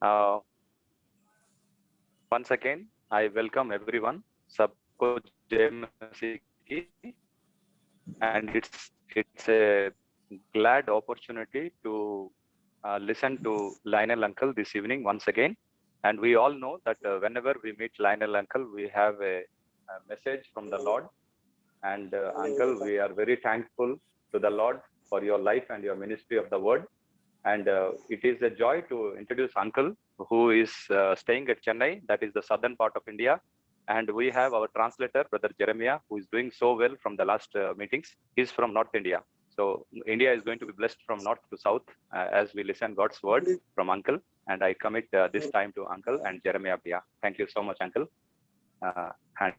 Uh, Once again, I welcome everyone. Sabko Jai Masihi ki, and it's a glad opportunity to listen to Lionel Uncle this evening once again. And we all know that whenever we meet Lionel Uncle, we have a message from the Lord. And Uncle, we are very thankful to the Lord for your life and your ministry of the word. And it is a joy to introduce Uncle, who is staying at Chennai, that is the southern part of India. And we have our translator, Brother Jeremiah, who is doing so well from the last meetings. He's from North India. So India is going to be blessed from north to south as we listen God's word from Uncle. And I commit this time to Uncle and Jeremiah Bia. Thank you so much, Uncle. And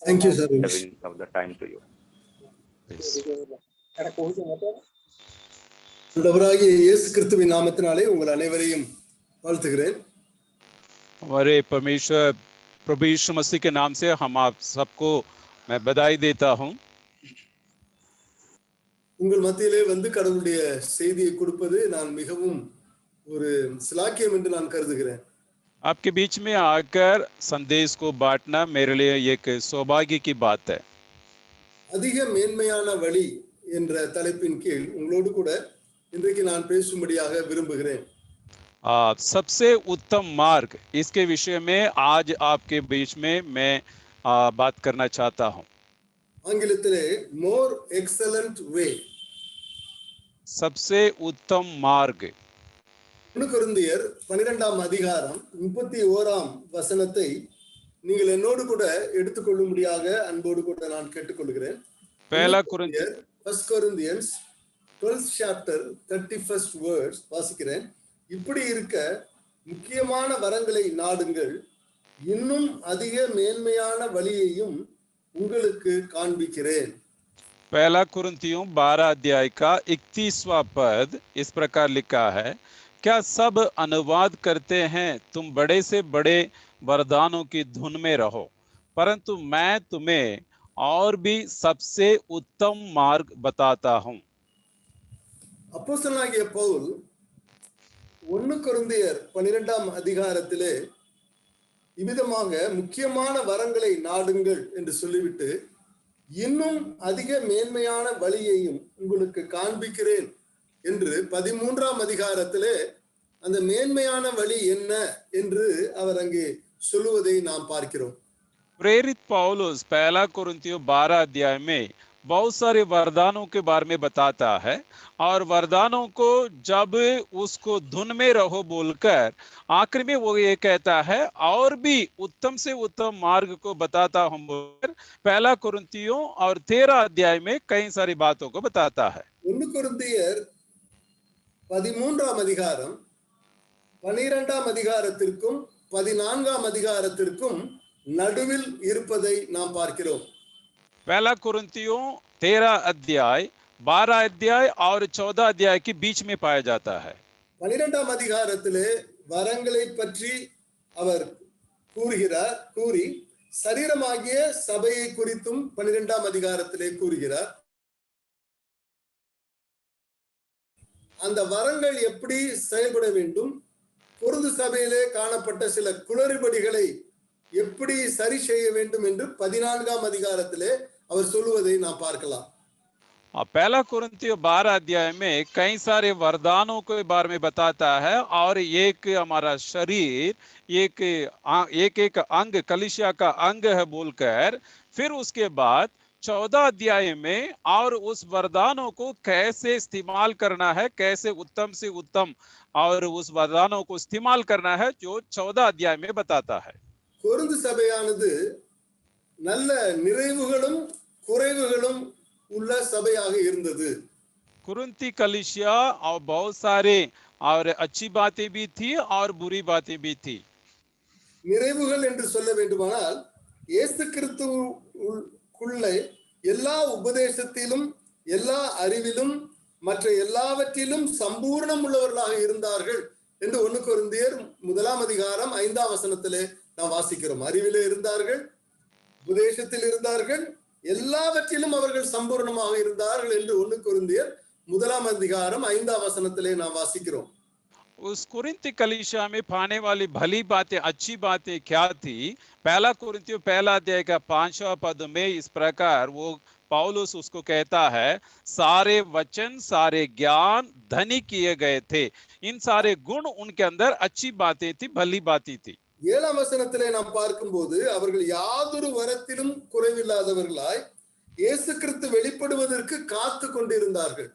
Thank you, sir. giving of the time to you. ஆண்டவராகிய இயேசு கிறிஸ்துவின் நாமத்தினாலே உங்கள் அனைவரையும் வாழ்த்துகிறேன். हमारे परमेश्वर प्रभु यीशु मसीह के नाम से हम आप सबको मैं बधाई देता हूं. உங்கள் மத்தியிலே வந்து கடவுளுடைய செய்தியை கொடுப்பது நான் மிகவும் ஒரு சிலாக்கியம் என்று நான் கருதுகிறேன். आपके बीच में आकर संदेश को बांटना मेरे लिए एक सौभाग्य की बात है. அதிக மேன்மையான வழி என்ற தலைப்பின் கீழ் உங்களோடு கூட இன்றைக்கு நான் பேசும்படியாக விரும்புகிறேன். सबसे उत्तम मार्ग इसके विषय में आज आपके बीच में मैं बात करना चाहता हूं. ஆங்கிலத்திலே more excellent way. सबसे उत्तम मार्ग. 1 கொரிந்தியர் 12ஆம் அதிகாரம் 31ஆம் வசனத்தை நீங்கள் என்னோடு கூட எடுத்துக்கொள்ளும்படியாக அன்போடு கூட நான் கேட்டுக்கொள்கிறேன். 1 Corinthians 12th chapter 31st verse வாசிக்கிறேன். இப்படி இருக்க முக்கியமான வரங்களை நாடுங்கள், இன்னும் அதிக மேன்மையான வழியையும் உங்களுக்கு காண்பிக்கிறேன். 1 कुरिन्थियों 12 अध्याय का 31वां पद इस प्रकार लिखा है, क्या सब अनुवाद करते हैं, तुम बड़े से बड़े वरदानों की धुन में रहो, परंतु मैं तुम्हें और भी सबसे उत्तम मार्ग बताता हूं. அப்போஸ்தலனாகிய பவுல் 1 கொரிந்தியர் 12ஆம் அதிகாரத்திலே இவ்விதமாக முக்கியமான வரங்களை நாடுங்கள் என்று சொல்லிவிட்டு இன்னும் அதிக மேன்மையான வழியையும் உங்களுக்கு காண்பிக்கிறேன் என்று 13ஆம் அதிகாரத்திலே அந்த மேன்மையான வழி என்ன என்று அவர் அங்கே சொல்லுவதை நாம் பார்க்கிறோம். प्रेरित पौलुस 1 कुरिन्थियों 12 अध्याय में बहुत सारे वरदानों के बारे में बताता है और वरदानों को जब उसको धुन में रहो बोलकर आखिर में वो ये कहता है और भी उत्तम से उत्तम मार्ग को बताता हूं बोलकर 1 कुरिन्थियों और 13 अध्याय में कई सारी बातों को बताता है. 1 கொரிந்தியர் 13ஆம் அதிகாரம் 12ஆம் அதிகாரத்திற்கும் 14ஆம் அதிகாரத்திற்கும் நடுவில் இருப்பதை நாம் பார்க்கிறோம். 1 कुरिन्थियों 13 अध्याय 12 अध्याय और 14 अध्याय के बीच में पाया जाता है. 12ஆம் அதிகாரத்திலே வரங்களை பற்றி அவர் கூறி சரீரமாகிய சபையை குறித்தும் 12ஆம் அதிகாரத்திலே கூறுகிறார். அந்த வரங்கள் எப்படி செயல்பட வேண்டும், கொரிந்து சபையிலே காணப்பட்ட சில குளறுபடிகளை எப்படி சரி செய்ய வேண்டும் என்று 14ஆம் அதிகாரத்திலே அவர் சொல்லுவதை நாம் பார்க்கலாம். 1 कुरिन्थियों 12 अध्याय में कई सारे वरदानों के बारे में बताता है और एक हमारा शरीर एक अंग कलीसिया का अंग है बोलकर फिर उसके बाद 14 अध्याय में और उस वरदानों को कैसे इस्तेमाल करना है, कैसे उत्तम से उत्तम और उस वरदानों को इस्तेमाल करना है जो 14 अध्याय में बताता है. கொரிந்து சபையானது நல்ல நிறைவுகளும் குறைவுகளும் உள்ள சபையாக இருந்தது. कुरिन्थी कलीसिया और बहुत सारे और अच्छी बातें भी थी और बुरी बातें भी थी. நிறைவுகள் என்று சொல்ல வேண்டுமானால் இயேசு கிறிஸ்துவுக்குள்ளே எல்லா உபதேசத்திலும் எல்லா அறிவிலும் மற்ற எல்லாவற்றிலும் சம்பூர்ணம் உள்ளவர்களாக இருந்தார்கள் என்று 1 கொரிந்தியர் 1ஆம் அதிகாரம் 5ஆம் வசனத்திலே நாம் வாசிக்கிறோம். அறிவிலே இருந்தார்கள், உபதேசத்தில் இருந்தார்கள், எல்லாவற்றிலும் அவர்கள் சம்பூர்ணமாக இருந்தார்கள் என்று 1 கொரிந்தியர் 1ஆம் அதிகாரம் 5ஆம் வசனத்திலே நாம் வாசிக்கிறோம். उस कुरिन्ती कलीसिया में पाने वाली भली बातें, अच्छी बातें क्या थी? पहला कुरिन्थियों पहला अध्याय का 5वां पद में इस प्रकार वो पौलुस उसको कहता है, सारे वचन, सारे ज्ञान धनी किए गए थे। इन सारे गुण उनके अंदर अच्छी बातें थी, भली बातें थी। 7ஆம் வசனத்திலே நாம் பார்க்கும்போது அவர்கள் யாதொரு வரத்திலும் குறைவில்லாதவர்களாய் இயேசு கிறிஸ்து வெளிப்படுவதற்கு காத்து கொண்டிருந்தார்கள்.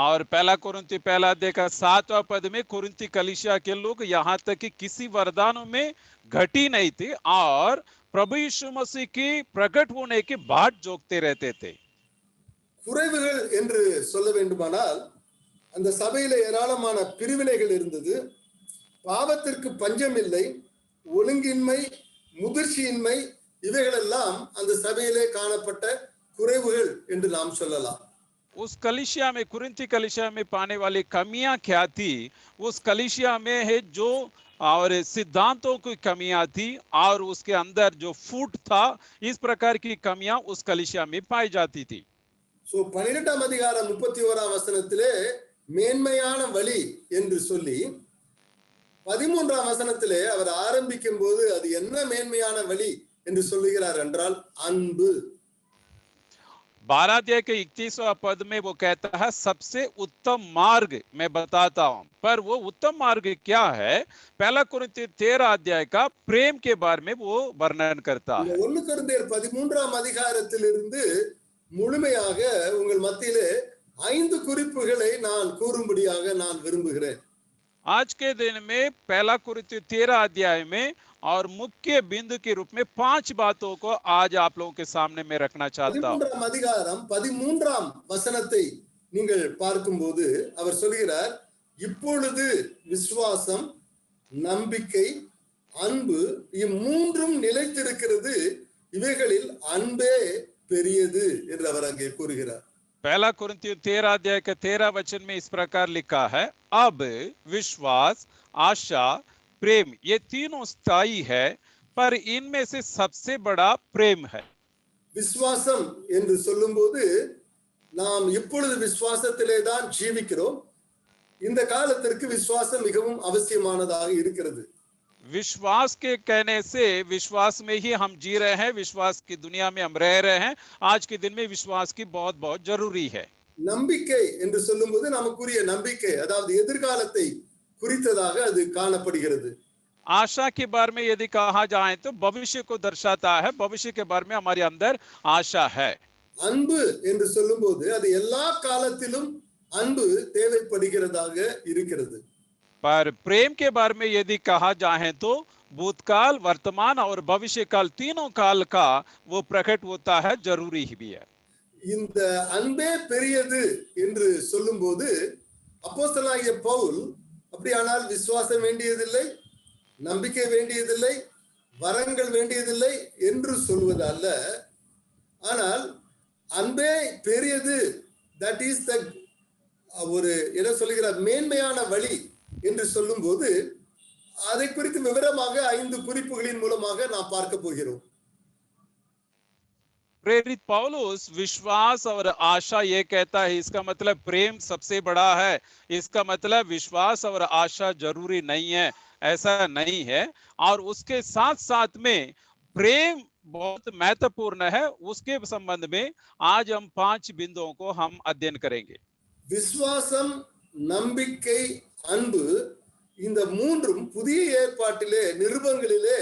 और पहला कुरिन्ती पहला अध्याय का 7वां पद में कुरिन्ती कलीसिया के लोग यहाँ तक कि किसी वरदानों में घटी नहीं थी और प्रभु यीशु मसीह की प्रकट होने की बाट जोगते रहते थे। குறைவுகள் என்று சொல்ல வேண்டுமானால் அந்த சபையில ஏராளமான பிரிவினைகள் இருந்தது. பாவத்திற்கு பஞ்சம் இல்லை, ஒழுங்கின்மை, முதிர்ச்சியின்மை, இவைகளெல்லாம் அந்த சபையிலே காணப்பட்ட குறைவுகள் என்று நாம் சொல்லலாம். उस कलीसिया में, कुरिन्ती कलीसिया में पाने वाली कमियां क्या थी? उस कलीसिया में है जो और सिद्धांतों की कमियां थी और उसके अंदर जो फूट था, इस प्रकार की कमियां उस कलीसिया में पाई जाती थी। சோ 12ஆம் அதிகாரம் 31ஆம் வசனத்திலே மேன்மையான வழி என்று சொல்லி 13ஆம் வசனத்திலே அவர் ஆரம்பிக்கும் போது அது என்ன மேன்மையான வழி என்று சொல்லுகிறார் என்றால் அன்பு. 12 अध्याय के 31वां पद में वो कहता है, सबसे उत्तम मार्ग मैं बताता हूं। पर वो उत्तम मार्ग क्या है? पहला कुरिन्ती 13 अध्याय का प्रेम के बारे में वो वर्णन करता है। 1 கொரிந்தியர் 13ஆம் அதிகாரத்திலிருந்து முழுமையாக உங்கள் மத்தியிலே 5 குறிப்புகளை நான் கூறும்படியாக நான் விரும்புகிறேன். आज के दिन में पहला कुरिन्ती 13 अध्याय में और मुख्य बिंदु के रूप में 5 बातों को आज आप लोगों के सामने मैं रखना चाहता हूं। 13ஆம் அதிகாரம் 13ஆம் வசனத்தை நீங்கள் பார்க்கும்போது அவர் சொல்கிறார், இப்பொழுது விசுவாசம், நம்பிக்கை, அன்பு இம்மூன்றும் நிலைத்திருக்கிறது, இவைகளில் அன்பே பெரியது என்று அவர் அங்கே கூறுகிறார். पहला कुरिन्थियों 13 अध्याय के 13 वचन में इस प्रकार लिखा है, अब विश्वास, आशा, प्रेम ये तीनों स्थायी है, पर इनमें से सबसे बड़ा प्रेम है। விசுவாசம் என்று சொல்லும்போது நாம் இப்பொழுது விசுவாசத்திலே தான் ஜீவிக்கிறோம். இந்த காலத்திற்கு விசுவாசம் மிகவும் அவசியமானதாக இருக்கிறது. विश्वास के कहने से विश्वास में ही हम जी रहे हैं, विश्वास की दुनिया में हम रह रहे हैं। आज के दिन में विश्वास की बहुत बहुत जरूरी है। நம்பிக்கை என்று சொல்லும்போது நமக்குரிய நம்பிக்கை, அதாவது எதிர்காலத்தை குறித்ததாக அது காணப்படுகிறது. आशा के बारे में यदि कहा जाए तो भविष्य को दर्शाता है, भविष्य के बारे में हमारे अंदर आशा है। அன்பு என்று சொல்லும்போது அது எல்லா காலத்திலும் அன்பு தேவைப்படுகிறதாக இருக்கிறது. पर प्रेम के बारे में यदि कहा जाए तो भूतकाल, वर्तमान और भविष्य काल तीनों काल का वो प्रकट होता है, जरूरी भी है। இந்த அன்பே பெரியது என்று சொல்லும்போது அப்போஸ்தலனாகிய பவுல் அப்படியானால் விசுவாசம் வேண்டியதில்லை, நம்பிக்கை வேண்டியதில்லை, வரங்கள் வேண்டியதில்லை என்று சொல்வதல்ல. ஆனால் அன்பே பெரியது, தட் இஸ் த ஒரு என்ன சொல்லுகிறார், மேன்மையான வழி என்று சொல்லும்போது அதை குறித்து விவரமாக 5 குறிப்புகளின் மூலமாக நாம் பார்க்க போகிறோம். प्रेरित पौलुस विश्वास और आशा ये कहता है, इसका मतलब प्रेम सबसे बड़ा है, इसका मतलब विश्वास और आशा जरूरी नहीं है, ऐसा नहीं है। और उसके साथ साथ में प्रेम बहुत महत्वपूर्ण है। उसके संबंध में आज हम 5 बिंदुओं को हम अध्ययन करेंगे। விசுவாசம், நம்பிக்கை, அன்பு இந்த மூன்றும் புதிய ஏற்பாட்டிலே நிருபங்களிலே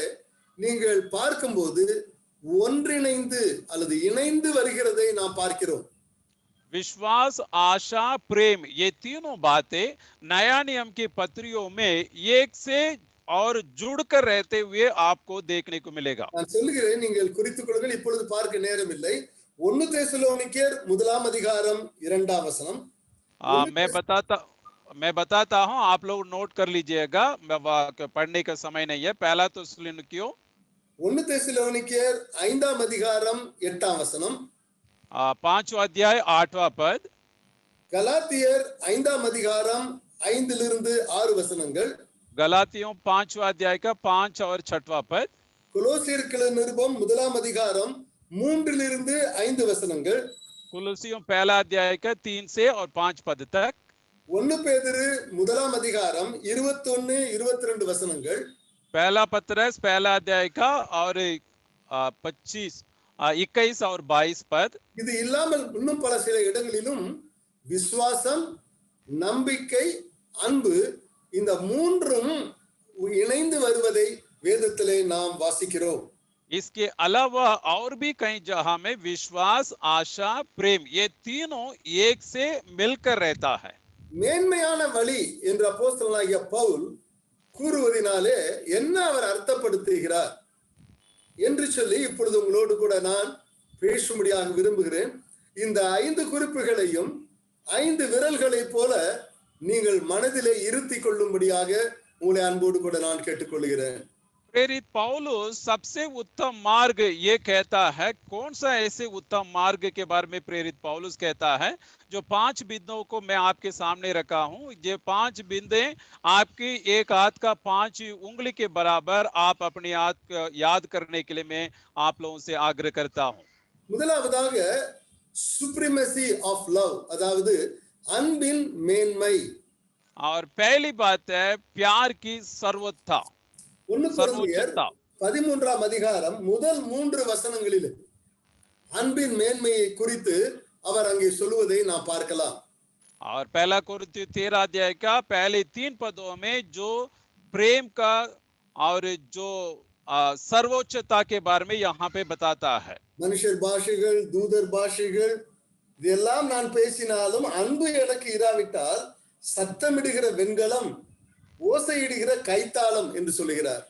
நீங்கள் பார்க்கும்போது ஒன்றிணைந்து அல்லது இணைந்து வருகிறதை நாம் பார்க்கிறோம். विश्वास, आशा, प्रेम ये तीनों बातें नया नियम की पत्रियों में एक से और जुड़कर रहते हुए आपको देखने को मिलेगा। நான் சொல்கிறேன், நீங்கள் குறித்துக் கொள்ளுங்கள், இப்பொழுது பார்க்க நேரம் இல்லை. 1 தெசலோனிக்கேயர் 1ஆம் அதிகாரம் 2ஆம் வசனம். मैं बताता हूं, आप लोग नोट कर लीजिएगा, पढ़ने का समय नहीं है। पहला तेसलोनिकियों 1 தெசலோனிக்கேயர் 5ஆம் அதிகாரம் 8ஆம் வசனம். 5वां अध्याय 8वां पद. கலாத்தியர் 5ஆம் அதிகாரம் 5 6 வசனங்கள். गलातियों 5वां अध्याय का 5 और 6वां पद. கொலோசியர்கள் நிருபம் 1ஆம் அதிகாரம் 3 5 வசனங்கள். कुलुसियों पहला अध्याय का 3 से और 5 पद तक. ஒன்னு பேதுரு முதலாம் அதிகாரம் 21, 22 வசனங்கள். पहला पत्रस पहला अध्याय का और 25, 21 और 22 पद. இது இல்லாமல் இன்னும் பல சில இடங்களிலும் விசுவாசம், நம்பிக்கை, அன்பு இந்த மூன்றும் இணைந்து வருவதை வேதத்திலே நாம் வாசிக்கிறோம். इसके अलावा और भी कई जगह में विश्वास, आशा, प्रेम ये तीनों एक से मिलकर रहता है. மேன்மையான வழி என்ற அப்போஸ்தலனாகிய பவுல் கூறுவதினாலே என்ன அவர் அர்த்தப்படுத்துகிறார் என்று சொல்லி இப்பொழுது உங்களோடு கூட நான் பேசும்படியாக விரும்புகிறேன். இந்த 5 குறிப்புகளையும் 5 விரல்களை போல நீங்கள் மனதிலே இருத்திக் கொள்ளும்படியாக உங்களை அன்போடு கூட நான் கேட்டுக்கொள்கிறேன். प्रेरित पौलुस सबसे उत्तम मार्ग ये कहता है. कौन सा ऐसे उत्तम मार्ग के बारे में प्रेरित पौलुस कहता है? जो 5 बिंदुओं को मैं आपके सामने रखा हूं. ये 5 बिंदे आपकी एक हाथ का 5 उंगली के बराबर आप अपनी याद करने के लिए मैं आप लोगों से आग्रह करता हूं. முதலாவதாக சுப்ரீமசி ஆஃப் லவ், அதாவது அன்பின் மேன்மை. और पहली बात है प्यार की सर्वोच्चता. 1 கொரிந்தியர் 13ஆம் அதிகாரம் முதல் 3 வசனங்களில் அன்பின் மேன்மையை குறித்து அவர் அங்கே சொல்வதை நாம் பார்க்கலாம். और पहला कोरिन्थियों 13 अध्याय का पहले 3 पदों में जो प्रेम का और जो सर्वोच्चता के बारे में यहाँ पे बताता है. மனுஷர் பாஷைகள், தூதர் பாஷைகள் இதெல்லாம் நான் பேசினாலும் அன்பு எனக்கு இராவிட்டால் சத்தமிடுகிற வெண்கலம், ஓசையிடுகிற கைத்தாளம் என்று சொல்லுகிறார்.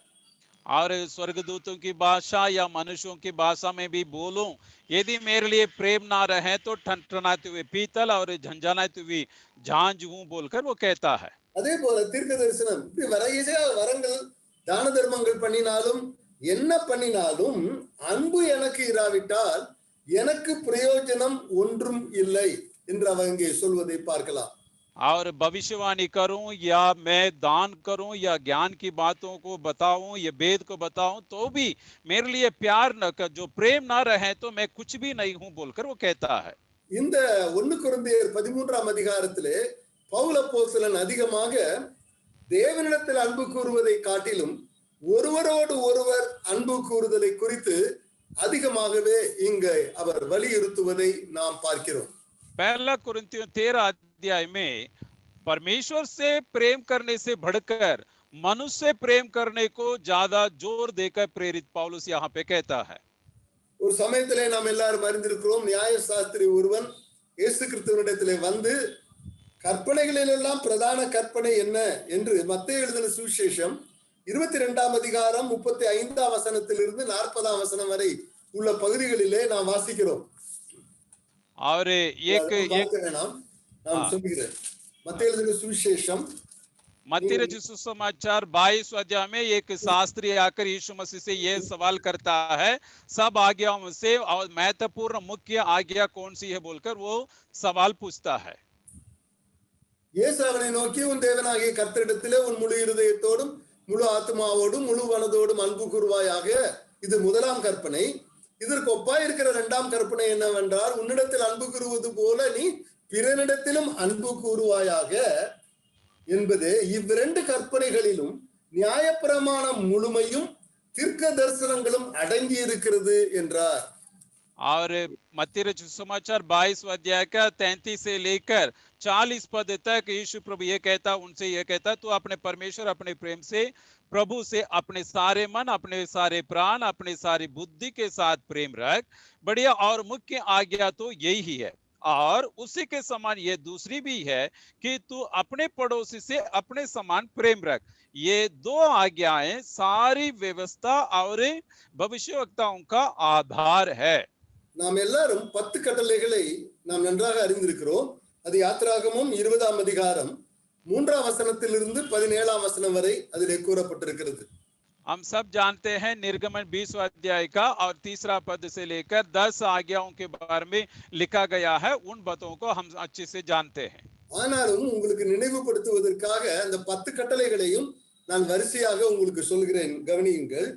और स्वर्गदूतों की भाषा या मनुष्यों की भाषा में भी बोलूं, यदि मेरे लिए प्रेम ना रहे तो ठनठनाते हुए पीतल और झंझनाती हुई झांझ हूं बोलकर वो कहता है. அதே போல தீர்க்க தரிசனம், இப்படி வரங்கள் தான தர்மங்கள் பண்ணினாலும் என்ன பண்ணினாலும் அன்பு எனக்கு இராவிட்டால் எனக்கு பிரயோஜனம் ஒன்றும் இல்லை என்று அவர் இங்கே சொல்வதை பார்க்கலாம். और भविष्यवाणी करूं या मैं दान करूं या ज्ञान की बातों को बताऊं या वेद को बताऊं तो भी मेरे लिए प्यार न कर, जो प्रेम ना रहे तो मैं कुछ भी नहीं हूं बोलकर वो कहता है. இந்த 1 கொரிந்தியர் 13ஆம் அதிகாரத்திலே பவுல் அப்போஸ்தலன் அதிகமாக தேவனிடத்தில் அன்பு கூறுவதை காட்டிலும் ஒருவரோடு ஒருவர் அன்பு கூறுதலை குறித்து அதிகமாகவே இங்கே அவர் வலியுறுத்துவதை நாம் பார்க்கிறோம். पहला कोरिन्थियों 13 अध्याय में परमेश्वर से प्रेम करने से बढ़कर मनुष्य से प्रेम करने को ज्यादा जोर देकर प्रेरित पौलुस यहाँ पे कहता है. ஒரு சமயத்திலே நாம் எல்லாரும் அறிந்திருக்கிறோம், நியாய சாஸ்திரி ஒருவன் இயேசு கிறிஸ்துவினிடத்திலே வந்து கற்பனைகளில் எல்லாம் பிரதான கற்பனை என்ன என்று மத்தேயு எழுதின சுவிசேஷம் 22ஆம் அதிகாரம் 35ஆம் வசனத்திலிருந்து 40ஆம் வசனம் வரை உள்ள பகுதிகளிலே நாம் வாசிக்கிறோம். और एक நான் சொல்கிறேன். மத்தேயு எழுதின சுவிசேஷம் मत्ती रचित सुसमाचार 22 अध्याय में एक शास्त्री आकर यीशु मसीह से यह सवाल करता है, सब आज्ञाओं से और महत्वपूर्ण मुख्य आज्ञा कौन सी है बोलकर वो सवाल पूछता है. இயேசு அவனை நோக்கி, உன் தேவனாகிய கர்த்தரிடத்திலே உன் முழு இருதயத்தோடும் முழு ஆத்மாவோடும் முழு மனதோடும் அன்பு கூறுவாயாக, இது முதலாம் கற்பனை. இதற்கு ஒப்பாய் இருக்கிற 2ஆம் கற்பனை என்னவென்றால், உன்னிடத்தில் அன்பு கூறுவது போல நீ பிறனிடத்திலும் அன்பு கூறுவாயாக என்பது. இவ்விரண்டு கற்பனைகளிலும் நியாயப்பிரமாணம் முழுமையும் தீர்க்க தரிசனங்களும் அடங்கி இருக்கிறது என்றார். और मत्ती रचित सुसमाचार 22 अध्याय का 33 से लेकर 40 पद तक यीशु प्रभु ये कहता, उनसे ये कहता, तू अपने परमेश्वर अपने प्रेम से प्रभु से अपने सारे मन, अपने सारे प्राण, अपने सारी बुद्धि के साथ प्रेम रख. बढ़िया और मुख्य आज्ञा तो यही ही है. और उसी के समान ये दूसरी भी है कि तू अपने पड़ोसी से अपने समान प्रेम रख. ये 2 आज्ञाएं सारी व्यवस्था और भविष्यवक्ताओं का आधार है. நாம் எல்லாரும் 10 கட்டளைகளை நாம் நன்றாக அறிந்திருக்கிறோம். அது யாத்திராகமம் 20ஆம் அதிகாரம் 3ஆம் வசனத்திலிருந்து 17ஆம் வசனம் வரை அதிலே கூறப்பட்டிருக்கிறது. हम सब जानते हैं निर्गमन 20 अध्याय का और 3रा पद से लेकर 10 आज्ञाओं के बारे में लिखा गया है. उन बातों को हम अच्छे से जानते हैं. ஆனாலும் உங்களுக்கு நினைவுபடுத்துவதற்காக அந்த 10 கட்டளைகளையும் நான் வரிசையாக உங்களுக்கு சொல்கிறேன், கவனியுங்கள்.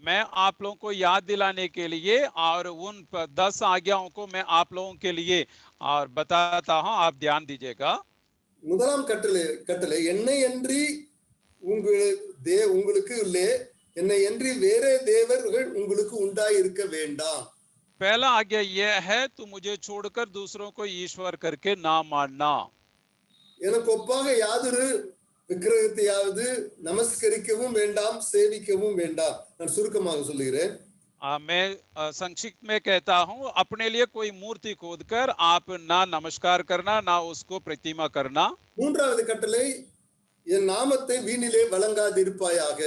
मैं आप लोगों को याद दिलाने के लिए और उन 10 आज्ञाओं को मैं आप लोगों के लिए और बताता हूं, आप ध्यान दीजिएगा. முதலாம் கட்டளை என்னை அன்றி உங்களுக்கு உள்ளே என்னை அன்றி வேறே தேவர்கள் உங்களுக்கு உண்டாய் இருக்க வேண்டாம். पहला आज्ञा यह है तू मुझे छोड़कर दूसरों को ईश्वर करके ना मानना. எனக்கு ஒப்பாக யாதொரு விக்கிரகத்தையாவது நமஸ்கரிக்கவும் வேண்டாம், சேவிக்கவும் வேண்டாம். நான் சுருக்கமாக சொல்லுகிறேன். मैं संक्षिप्त में कहता हूँ, अपने लिए कोई मूर्ति खोद कर आप ना नमस्कार करना, ना उसको प्रतिमा करना. மூன்றாவது கட்டளை என் நாமத்தை வீணிலே வழங்காதிருப்பாயாக.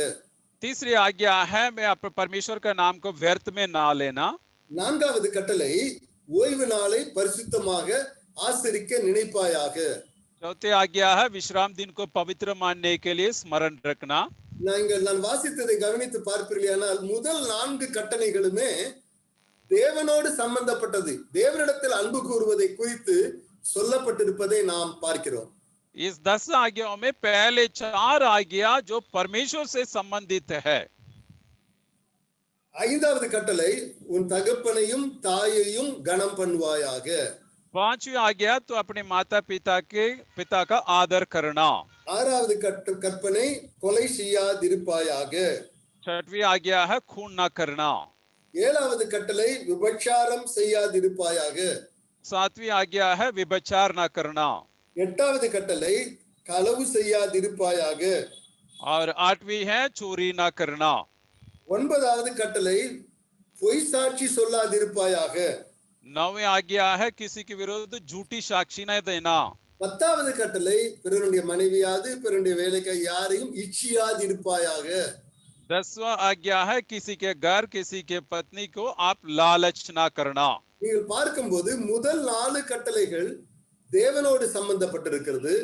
तीसरी आज्ञा है मैं अपने परमेश्वर का नाम को व्यर्थ में ना लेना. நான்காவது கட்டளை ஓய்வு நாளை பரிசுத்தமாக ஆசரிக்க நினைப்பாயாக. चौथी आज्ञा है विश्राम दिन को पवित्र मानने के लिए स्मरण रखना. நான் வாசித்ததை கவனித்து பார்ப்பீர்களானால் முதல் 4 கட்டளைகளுமே தேவனோடு சம்பந்தப்பட்டது, தேவனிடத்தில் அன்பு கூறுவதை குறித்து சொல்லப்பட்டிருப்பதை நாம் பார்க்கிறோம். इस 10 आज्ञाओं में पहले 4 आज्ञा जो परमेश्वर से संबंधित है. ஐந்தாவது கட்டளை உன் தகப்பனையும் தாயையும் கனம் பண்ணுவாயாக. 5वीं आज्ञा तो अपने माता पिता का आदर करना. ஆறாவது கற்பனை கொலை செய்யாதிருப்பாயாக. 6वीं आज्ञा है खून ना करना. ஏழாவது கட்டளை விபச்சாரம் செய்யாதிருப்பாயாக. 7वीं आज्ञा है व्यभिचार ना करना. எட்டாவது கட்டளை களவு செய்யாதிருப்பாயாக. और 8वीं है चोरी ना करना. ஒன்பதாவது கட்டளை பொய் சாட்சி சொல்லாதிருப்பாயாக. 9वीं आज्ञा है किसी के विरुद्ध झूठी साक्षी न देना. பத்தாவது கட்டளை பிறருடைய மனைவியாது பிறருடைய வேலைக்கு யாரையும் இச்சியாதிருப்பாயாக. 10वां आज्ञा है किसी के घर किसी के पत्नी को आप लालच ना करना. நீங்கள் பார்க்கும்போது முதல் 4 கட்டளைகள் தேவனோடு சம்பந்தப்பட்டிருக்கிறது.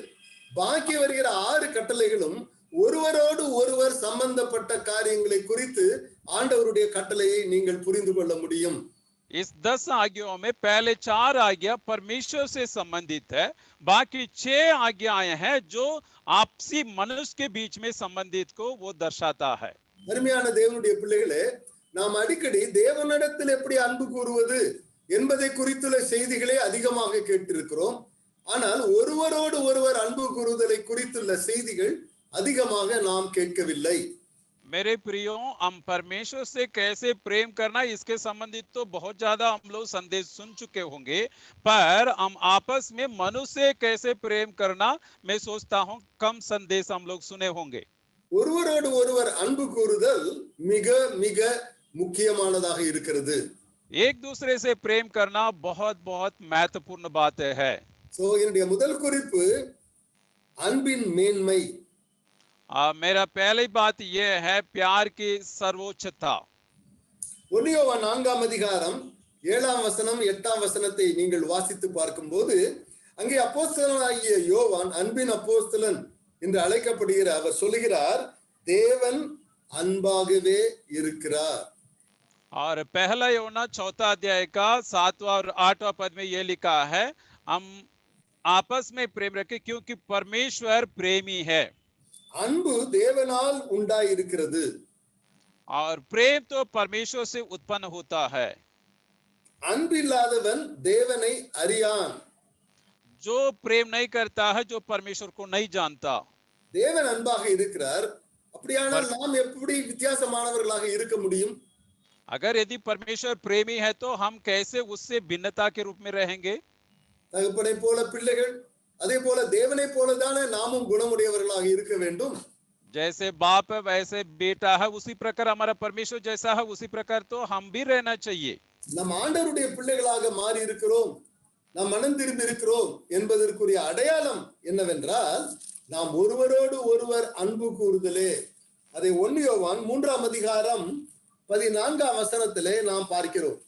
பாக்கி வருகிற 6 கட்டளைகளும் ஒருவரோடு ஒருவர் சம்பந்தப்பட்ட காரியங்களை குறித்து ஆண்டவருடைய கட்டளையை நீங்கள் புரிந்து கொள்ள முடியும். इस 10 आज्ञाओं में पहले 4 आज्ञा परमेश्वर से संबंधित है, बाकी 6 आज्ञाएं हैं जो आपसी मनुष्य के बीच में संबंधित को वो दर्शाता है. அருமையான தேவனுடைய பிள்ளைகளே, நாம் அடிக்கடி தேவனிடத்தில் எப்படி அன்பு கூறுவது என்பதை குறித்துள்ள செய்திகளை அதிகமாக கேட்டிருக்கிறோம். ஆனால் ஒருவரோடு ஒருவர் அன்பு கூறுதலை குறித்துள்ள செய்திகள் அதிகமாக நாம் கேட்கவில்லை. मेरे प्रियो, हम परमेश्वर से कैसे प्रेम करना इसके संबंधित तो बहुत ज्यादा हम लोग संदेश सुन चुके होंगे, पर हम आपस में मनुष्य से कैसे प्रेम करना मैं सोचता हूँ कम संदेश हम लोग सुने होंगे. ஒருவரோடு ஒருவர் அன்பு கூறுதல் மிக மிக முக்கியமானதாக இருக்கிறது. एक दूसरे से प्रेम करना बहुत बहुत महत्वपूर्ण बात है. சோ என்னுடைய முதல் குறிப்பு அன்பின் மேன்மை. मेरा पहली बात यह है प्यार की सर्वोच्चता. 1 யோவான் 4ஆம் அதிகாரம் 7ஆம் வசனம் 8ஆம் வசனத்தை நீங்கள் வாசித்து பார்க்கும்போது அங்கே அப்போஸ்தலனாகிய யோவான் அன்பின் அப்போஸ்தலன் என்று அழைக்கப்படுகிற அவர் சொல்லுகிறார், தேவன் அன்பாகவே இருக்கிறார். और पहला यूहन्ना 4 अध्याय का 7वां और 8वां पद में यह लिखा है, हम आपस में प्रेम रखें क्योंकि परमेश्वर प्रेमी है. அன்பு தேவனால் உண்டாய் இருக்கிறது. और प्रेम तो परमेश्वर से उत्पन्न होता है. அன்பில்லாதவன் தேவனை அறியான். जो प्रेम नहीं करता है, जो परमेश्वर को नहीं जानता. தேவன் அன்பாக இருக்கிறார். அப்படியானால் நாம் எப்படி வித்தியாசமானவர்களாக இருக்க முடியும்? अगर यदि परमेश्वर प्रेमी है तो हम कैसे उससे भिन्नता के रूप में रहेंगे? தகப்பனை போல பிள்ளைகள், அதே போல தேவனை போலதானே நாமும் குணமுடையவர்களாக இருக்க வேண்டும். जैसे बाप है वैसे बेटा है, उसी प्रकार हमारा परमेश्वर जैसा है उसी प्रकार तो हम भी रहना चाहिए. நம் ஆண்டவருடைய பிள்ளைகளாக மாறி இருக்கிறோம், நாம் மனம் திரும்பி இருக்கிறோம் என்பதற்குரிய அடையாளம் என்னவென்றால் நாம் ஒருவரோடு ஒருவர் அன்பு கூறுதலே. அதை 1 யோவான் 3ஆம் அதிகாரம் 14ஆம் வசனத்திலே நாம் பார்க்கிறோம்.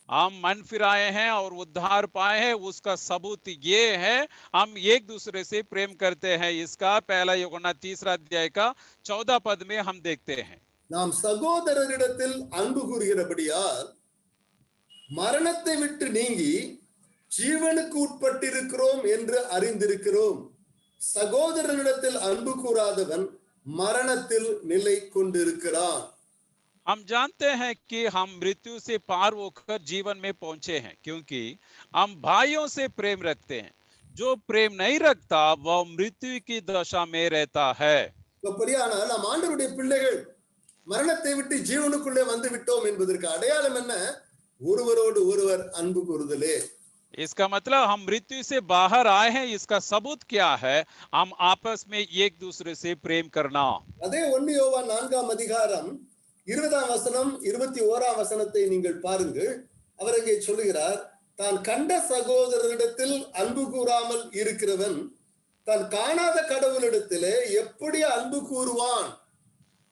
हम मन फिराए हैं और उद्धार पाए हैं, उसका सबूत ये है हम एक दूसरे से प्रेम करते हैं. इसका पहला यूहन्ना 3 अध्याय का 14 पद में हम देखते हैं. நாம் சகோதரரிடத்தில் அன்பு கூறுகிறபடியால் மரணத்தை விட்டு நீங்கி ஜீவனுக்கு உட்பட்டிருக்கிறோம் என்று அறிந்திருக்கிறோம். சகோதரனிடத்தில் அன்பு கூறாதவன் மரணத்தில் நிலை கொண்டிருக்கிறான். हम जानते हैं कि हम मृत्यु से पार होकर जीवन में पहुंचे हैं क्योंकि हम भाइयों से प्रेम रखते हैं. जो प्रेम नहीं रखता वह मृत्यु की दशा में रहता है। அப்படியானால் நாம் ஆண்டவருடைய பிள்ளைகள் மரணத்தை விட்டு ஜீவனுக்குள்ளே வந்து விட்டோம் என்பதற்கு அடையாளம் என்ன? ஒருவரோடு ஒருவர் அன்பு கூறுதலே. इसका मतलब हम मृत्यु से बाहर आए हैं, इसका सबूत क्या है? हम आपस में एक दूसरे से प्रेम करना। அதே 1 யோவான் 4ஆம் அதிகாரம் 20ஆம் வசனம் 21ஆம் வசனத்தை நீங்கள் பாருங்கள். அவர் அங்கே சொல்லுகிறார், தான் கண்ட சகோதரரிடத்தில் அன்பு கூறாமல் இருக்கிறவன் தான் காணாத கடவுளிடத்திலே எப்படி அன்பு கூறுவான்?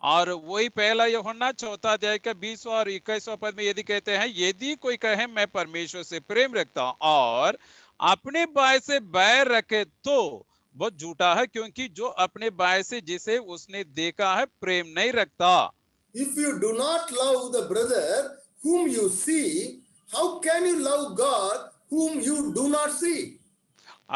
और वही पहला यूहन्ना 4 अध्याय का 20 और 21वां पद में यदि कहते हैं, यदि कोई कहे मैं परमेश्वर से प्रेम रखता हूं और अपने भाई से बैर रखे तो वो झूठा है, क्योंकि जो अपने भाई से जिसे उसने देखा है प्रेम नहीं रखता। If you do not love the brother whom you see, how can you love God whom you do not see?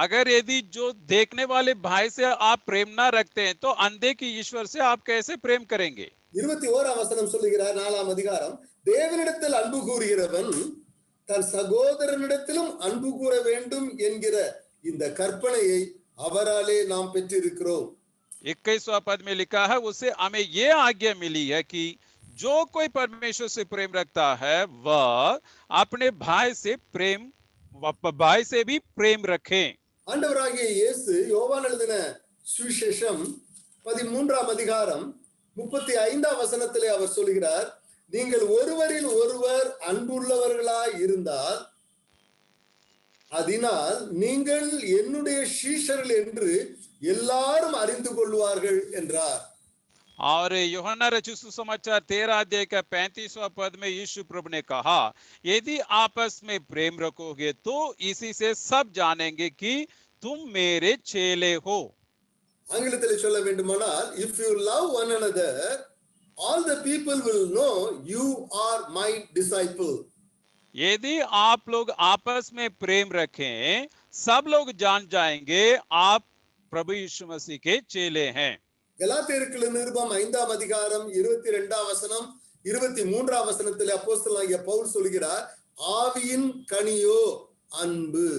अगर यदि जो देखने वाले भाई से आप प्रेम ना रखते हैं तो अंधे की ईश्वर से आप कैसे प्रेम करेंगे? 21ஆம் வசனம் சொல்லுகிறார், 4ஆம் அதிகாரம், தேவனிடத்தில் அன்பு கூறுகிறவன் தன் சகோதரனிடத்திலும் அன்பு கூற வேண்டும் என்கிற இந்த கற்பனையை அவராலே நாம் பெற்றிருக்கிறோம். 21वां पद में लिखा है, उससे हमें ये आज्ञा मिली है कि जो कोई परमेश्वर से प्रेम रखता है वह अपने भाई से भी प्रेम रखे। ஆண்டவராகிய இயேசு யோவான் எழுதின சுவிசேஷம் 13ஆம் அதிகாரம் 35ஆம் வசனத்திலே அவர் சொல்கிறார், நீங்கள் ஒருவரில் ஒருவர் அன்புள்ளவர்களாய் இருந்தால் அதனால் நீங்கள் என்னுடைய சீஷர்கள் என்று எல்லாரும் அறிந்து கொள்வார்கள் என்றார். और यूहन्ना रचित सुसमाचार 13 अध्याय का 35वां पद में यीशु प्रभु ने कहा, यदि आपस में प्रेम रखोगे तो इसी से सब जानेंगे कि तुम मेरे चेले हो। ஆங்கிலத்தில் சொல்ல வேண்டுமானால், if you love one another all the people will know you are my disciple. यदि आप लोग आपस में प्रेम रखें सब लोग जान जाएंगे आप प्रभु यीशु मसीह के चेले हैं। கலாத்தியருக்கு நிருபம் 5ஆம் அதிகாரம் 22ஆம் வசனம் 23ஆம் வசனத்திலே அப்போஸ்தலனாகிய பவுல் சொல்கிறார், ஆவியின் கனியோ அன்பு.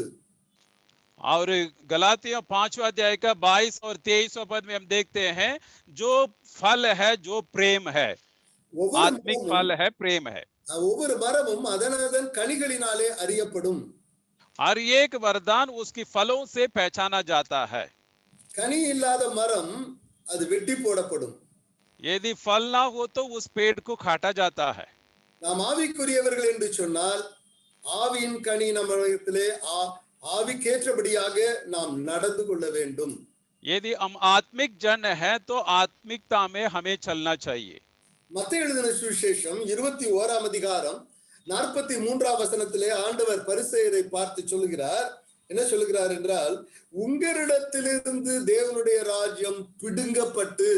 और गलातियों 5वां अध्याय का 22 और 23वां पद में हम देखते हैं, जो फल है जो प्रेम है, आत्मिक फल है प्रेम है। ஒவ்வொரு மரமும் அதனதன் கனிகளினாலே அறியப்படும். हर एक वरदान उसकी फलों से पहचाना जाता है। கனி இல்லாத மரம் அது வெட்டி போடப்படும். यदि फल ना हो तो उस पेड़ को काटा जाता है। நாம் ஆவிக்குரியவர்கள் என்று சொன்னால் ஆவியின் கனி நம்மிடத்திலே ஆவிக்கேற்றபடியாக நாம் நடந்து கொள்ள வேண்டும். यदि हम आत्मिक जन हैं तो आत्मिकता में हमें चलना चाहिए। மத்தேயு எழுதின சுவிசேஷம் 21ஆம் அதிகாரம் 43ஆம் வசனத்திலே ஆண்டவர் பரிசேயரை பார்த்து சொல்லுகிறார், என்ன சொல்லுகிறார் என்றால், உங்களிடத்திலிருந்து தேவனுடைய ராஜ்யம் பிடுங்கப்பட்டு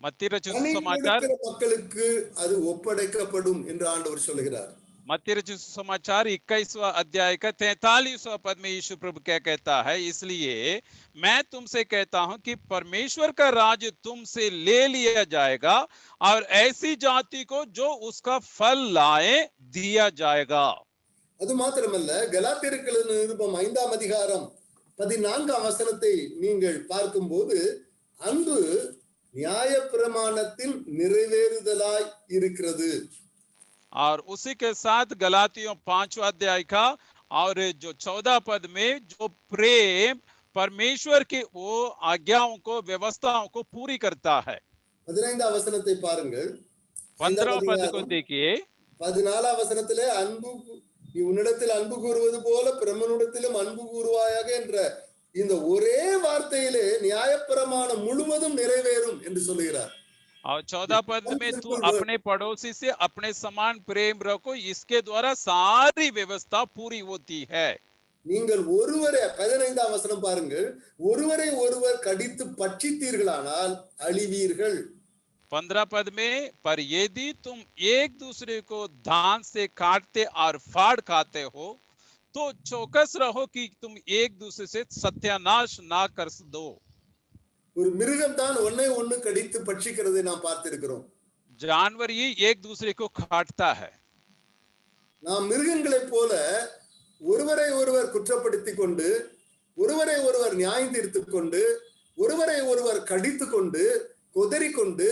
मत्ती रचित सुसमाचार மக்களுக்கு அது ஒப்படைக்கப்படும் என்று ஆண்டவர் சொல்லுகிறார். मत्ती रचित सुसमाचार 21वां अध्याय का 43वां पद में यीशु प्रभु क्या कहता है, इसलिए मैं तुमसे कहता हूं कि परमेश्वर का राज्य तुमसे ले लिया जाएगा और ऐसी जाति को जो उसका फल लाए दिया जाएगा। அது மாத்திரமல்ல, கலாத்தியருக்கு நிருபம் 5ஆம் அதிகாரம் 14ஆம் வசனத்தை நீங்கள் பார்க்கும்போது, அன்பு நியாயப்பிரமாணத்தின் நிறைவேறுதலாய் இருக்கிறது. और उसी के साथ गलातियों 5वां अध्याय का और जो 14 पद में जो प्रेम परमेश्वर की वो आज्ञाओं को व्यवस्थाओं को पूरी करता है। 15ஆம் வசனத்தை பாருங்கள். 15वां पद को देखिए। 14ஆம் வசனத்திலே அன்பு நீ உன்னிடத்தில் அன்பு கூறுவது போல பிரம்மனிடத்திலும் அன்பு கூறுவாயாக என்ற இந்த ஒரே வார்த்தையிலே நியாயப்பிரமாணம் முழுவதும் நிறைவேறும் என்று சொல்லுகிறார். और 14 पद में तू अपने पड़ोसी से अपने समान प्रेम रखो, इसके द्वारा सारी व्यवस्था पूरी होती है। நீங்கள் ஒருவரை 15ஆம் வசனம் பாருங்கள், ஒருவரை ஒருவர் கடித்து பட்சித்தீர்களானால் அழிவீர்கள். 15 पद में, पर यदि तुम एक दूसरे को दांत से काटते और फाड़ खाते हो तो चौकस रहो कि तुम एक दूसरे से सत्यानाश ना कर दो। ஒரு மிருகம் தான் ஒன்னை ஒண்ணு கடித்து பட்சிக்கிறதை நாம் பார்த்திருக்கிறோம். जानवर ही एक दूसरे को काटता है। நாம் மிருகங்களைப் போல ஒருவரை ஒருவர் குற்றப்படுத்திக் கொண்டு, ஒருவரை ஒருவர் நியாயம் தீர்த்துக் கொண்டு, ஒருவரை ஒருவர் கடித்து கொண்டு, கொதறிக்கொண்டு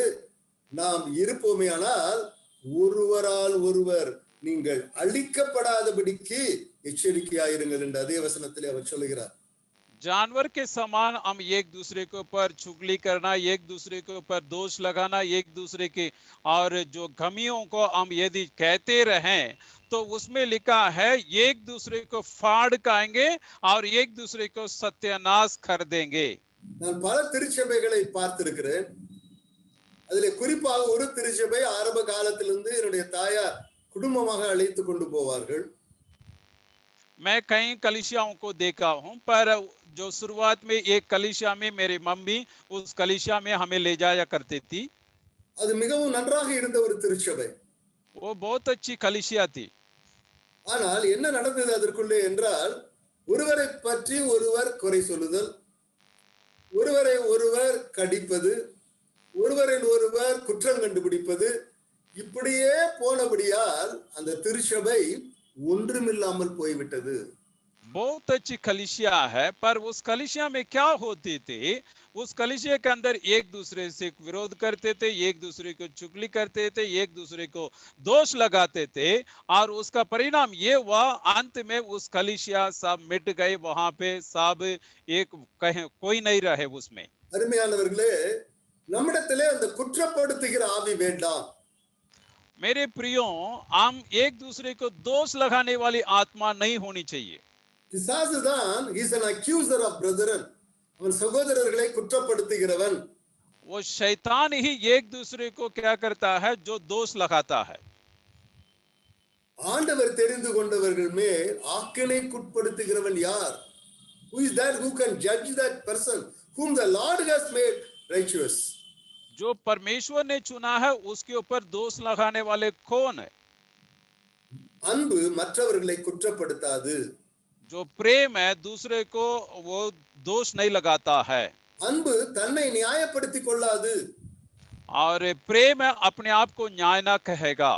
நாம் இருப்போமேயானால் ஒருவரால் ஒருவர் நீங்கள் அழிக்கப்படாதபடிக்கு எச்சரிக்கையாயிருங்கள் என்று அதே வசனத்திலே அவர் சொல்லுகிறார். जानवर के समान हम एक दूसरे के ऊपर चुगली करना, एक दूसरे के ऊपर दोष लगाना, एक दूसरे की और जो गमियों को हम यदि कहते रहें तो उसमें लिखा है एक दूसरे को फाड़ खाएंगे और एक दूसरे को सत्यानाश कर देंगे. நான் பல திருச்சபைகளை பார்த்திருக்கிறேன். அதிலே குறிப்பாக ஒரு திருச்சபை ஆரம்ப காலத்திலிருந்து என்னுடைய தாயார் குடும்பமாக அழைத்து கொண்டு போவார்கள். मैं कई कलीसियाओं को देखा हूं, पर जो शुरुआत में एक कलीसिया में मेरी मम्मी उस कलीसिया में हमें ले जाया करती थी. அது மிகவும் நன்றாக இருந்த ஒரு திருச்சபை. वो बहुत अच्छी कलीसिया थी. ஆனால் என்ன நடந்தது அதற்குள்ளே என்றால், ஒருவரை பற்றி ஒருவர் குறை சொல்லுதல், ஒருவரை ஒருவர் கடிப்பது, ஒருவரில் ஒருவர் குற்றம் கண்டுபிடிப்பது, இப்படியே போனபடியால் அந்த திருச்சபை ஒன்றுமில்லாமல் போய்விட்டது. बहुत अच्छी कलीसिया है, पर उस कलीसिया में क्या होती थी, उस कलीसिया के अंदर एक दूसरे से विरोध करते थे, एक दूसरे को चुगली करते थे, एक दूसरे को दोष लगाते थे और उसका परिणाम ये हुआ अंत में उस कलीसिया सब मिट गए, वहां पे सब एक कहे कोई नहीं रहे उसमें. அருமையானவர்களே, நம்மிடத்திலே அந்த குற்றப்படுத்துகிற ஆவி வேண்டாம். मेरे प्रियो, हम एक दूसरे को दोष लगाने वाली आत्मा नहीं होनी चाहिए. பிசாசுதான் is an accuser of brethren. அவன் சகோதரர்களை குற்றப்படுத்துகிறவன். वो शैतान ही एक दूसरे को क्या करता है, जो दोष लगाता है. ஆண்டவர் தெரிந்து கொண்டவர்கள் மேல் ஆக்கினைக்குட்படுத்துகிறவன் யார்? Who is that who can judge that person whom the Lord has made righteous? जो परमेश्वर ने चुना है उसके ऊपर दोष लगाने वाले कौन है? அன்பு மற்றவர்களை குற்றப்படுத்தாது. जो प्रेम है दूसरे को वो दोष नहीं लगाता है. அன்பு தன்னை நியாயப்படுத்திக் கொள்ளாது. और प्रेम है अपने आप को न्याय ना कहेगा.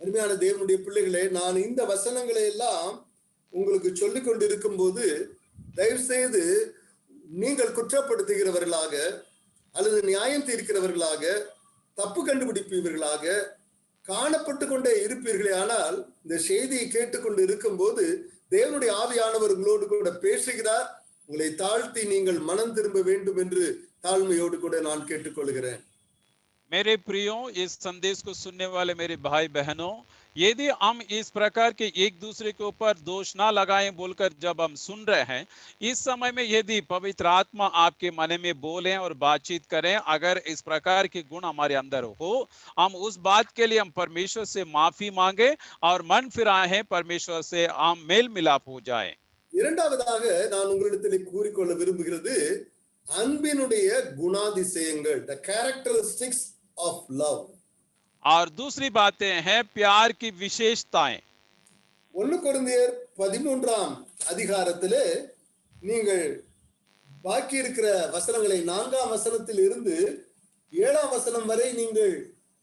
அருமையான தேவனுடைய பிள்ளைகளே, நான் இந்த வசனங்களை எல்லாம் உங்களுக்கு சொல்லிக் கொண்டிருக்கும் போது தயவு செய்து நீங்கள் குற்றப்படுத்துகிறவர்களாக அல்லது நியாயம் தீர்க்கிறவர்களாக தப்பு கண்டுபிடிப்பவர்களாக காணப்பட்டு கொண்டே இருப்பீர்களே. ஆனால் இந்த செய்தியை கேட்டுக்கொண்டு இருக்கும் போது தேவனுடைய ஆவியானவர் உங்களோடு கூட பேசுகிறார். உங்களை தாழ்த்தி நீங்கள் மனம் திரும்ப வேண்டும் என்று தாழ்மையோடு கூட நான் கேட்டுக்கொள்கிறேன். मेरे प्रियो, इस संदेश को सुनने वाले मेरे भाई बहनों, यदि हम इस प्रकार के एक दूसरे के ऊपर दोष ना लगाएं बोलकर जब हम सुन रहे हैं, इस समय में यदि पवित्र आत्मा आपके मन में बोले और बातचीत करें, अगर इस प्रकार के गुण हमारे अंदर हो, हम उस बात के लिए हम परमेश्वर से माफी मांगे और मन फिराएं, परमेश्वर से हम मेल मिलाप हो जाएं. இரண்டாவதாக நான் உங்களிடத்தில் கூறிக்கொள்ள விரும்புகிறது அன்பினுடைய குணாதிசயங்கள், the characteristics of love. और दूसरी बातें हैं प्यार की विशेषताएं. 1 கொரிந்தியர் 13ஆம் அதிகாரத்திலே நீங்கள் பாக்கி இருக்கிற வசனங்களை 4ஆம் வசனத்தில் இருந்து 7ஆம் வசனம் வரை நீங்கள்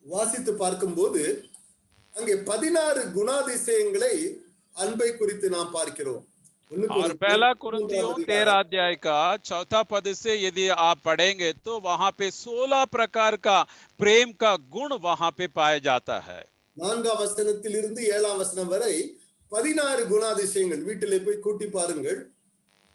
வாசித்து பார்க்கும்போது அங்கே 16 குணாதிசயங்களை அன்பை குறித்து நாம் பார்க்கிறோம். और पहला कुरिन्थियों 13 अध्याय का 4था पद से यदि आप पढ़ेंगे तो वहां पे 16 प्रकार का प्रेम का गुण वहां पे पाया जाता है. 4ஆம் வசனத்தில் இருந்து 7ஆம் வசனம் வரை 16 குணாதிசயங்கள். வீட்டிலே போய் கூட்டி பாருங்கள்.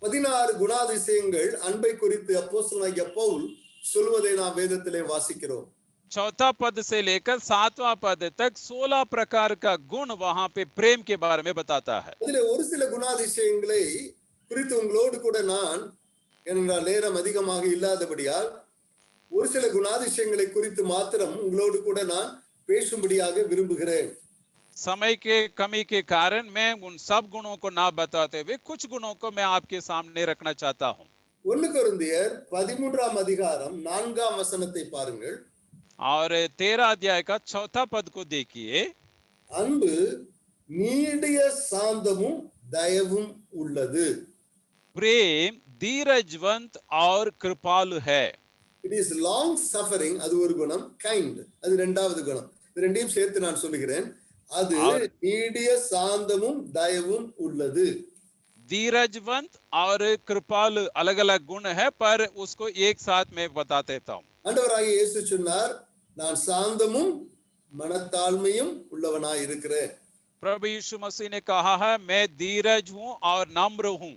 16 குணாதிசயங்கள் அன்பை குறித்து அப்போஸ்தலனாகிய பவுல் சொல்வதை நாம் வேதத்திலே வாசிக்கிறோம். चौथा पद से लेकर 7वां पद तक 16 प्रकार का गुण वहां पे प्रेम के बारे में बताता है. அதிலே ஒரு சில குணாதிசயங்களை குறித்து உங்களோடு கூட நான், ஏனென்றால் நேரம் அதிகமாக இல்லாதபடியால் ஒரு சில குணாதிசயங்களை குறித்து மாத்திரம் உங்களோடு கூட நான் பேசும்படியாக விரும்புகிறேன். समय के कमी के कारण मैं उन सब गुणों को ना बताते हुए कुछ गुणों को मैं आपके सामने रखना चाहता हूं. 1 கொரிந்தியர் 13ஆம் அதிகாரம் 4ஆம் வசனத்தை பாருங்கள். और 13 अध्याय का 4था पद को देखिए. அன்பு நீடிய சாந்தமும் தயவும் உள்ளது. प्रेम धीरजवंत और कृपालु है. இட் இஸ் லாங் சஃபரிங், அது ஒரு குணம். கைண்ட், அது இரண்டாவது குணம். இது ரெண்டையும் சேர்த்து நான் சொல்லுகிறேன். அது நீடிய சாந்தமும் தயவும் உள்ளது. धीरजवंत और कृपालु अलग अलग गुण है, पर उसको एक साथ में बता देता हूं। ஆண்டவராகிய இயேசு சொன்னார், நான் சாந்தமும் மனத்தாழ்மையும் உள்ளவனாய் இருக்கிறேன். प्रभु यीशु मसीह ने कहा है, मैं धीरज हूं और नम्र हूं।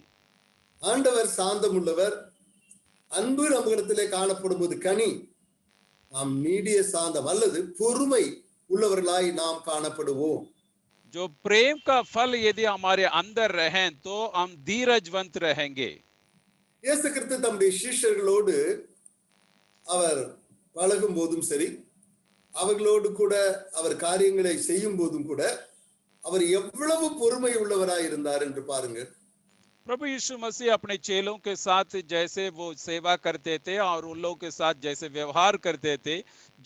ஆண்டவர் சாந்தம் உள்ளவர். அன்பு நம்மிடத்திலே காணப்படும் போது கனி, நாம் நீடிய சாந்தம் அல்லது பொறுமை உள்ளவர்களாய் நாம் காணப்படுவோம். जो प्रेम का फल यदि हमारे अंदर रहें तो हम धीरजवंत रहेंगे। இயேசு கிறிஸ்து தம்முடைய சீஷர்களோடு அவர் பழகும் போதும் சரி, அவர்களோடு கூட அவர் காரியங்களை செய்யும் போதும் கூட அவர் எவ்வளவு பொறுமை உள்ளவராய் இருந்தார் என்று பாருங்கள். प्रभु यीशु मसीह अपने चेलों के साथ जैसे वो सेवा करते थे और उन लोगों के साथ जैसे व्यवहार करते थे,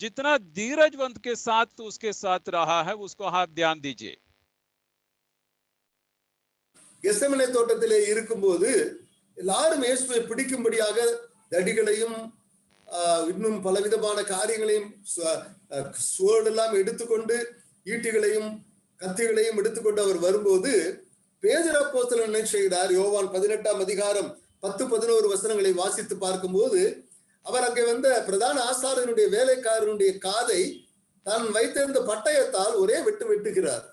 जितना धीरजवंत के साथ उसके साथ रहा है, उसको आप ध्यान दीजिए। கெத்செமனே தோட்டத்திலே இருக்கும்போது எல்லாரும் இயேசுவை பிடிக்கும்படியாக தடிகளையும் இன்னும் பலவிதமான காரியங்களையும் சுவடெல்லாம் எடுத்துக்கொண்டு ஈட்டிகளையும் கத்திகளையும் எடுத்துக்கொண்டு அவர் வரும்போது பேதுரு அப்போஸ்தலன் என்ன செய்கிறார்? யோவான் 18ஆம் அதிகாரம் 10-11 வசனங்களை வாசித்து பார்க்கும்போது அவர் அங்கே வந்த பிரதான ஆசாரியனுடைய வேலைக்காரனுடைய காதை தான் வைத்திருந்த பட்டயத்தால் ஒரே வெட்டுகிறார்.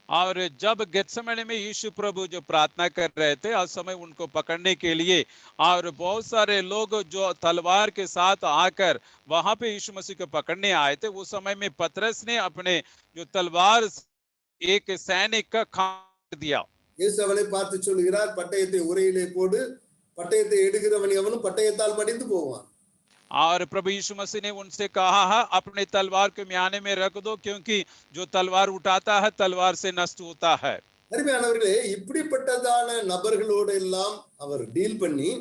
और जब गेत्सेमने में यीशु प्रभु जो प्रार्थना कर रहे थे, उस समय उनको पकड़ने के लिए और बहुत सारे लोग जो तलवार के साथ आकर वहां पे यीशु मसीह को पकड़ने आए थे, उस समय में पतरस ने अपने जो तलवार एक सैनिक का काट दिया। இயேசு அவனை பார்த்து சொல்கிறார், பட்டயத்தை உரையிலே போடு, பட்டயத்தை எடுக்கிறவன் எவனும் பட்டயத்தால் மடிந்து போவான். और प्रभु यीशु मसीह ने उनसे कहा है, अपने तलवार को म्याने में रख दो, क्योंकि जो तलवार उठाता है तलवार से नष्ट होता है। அருமையானவர்களே, இப்படிப்பட்டதான நபர்களோடு எல்லாம் அவர் டீல் பண்ணி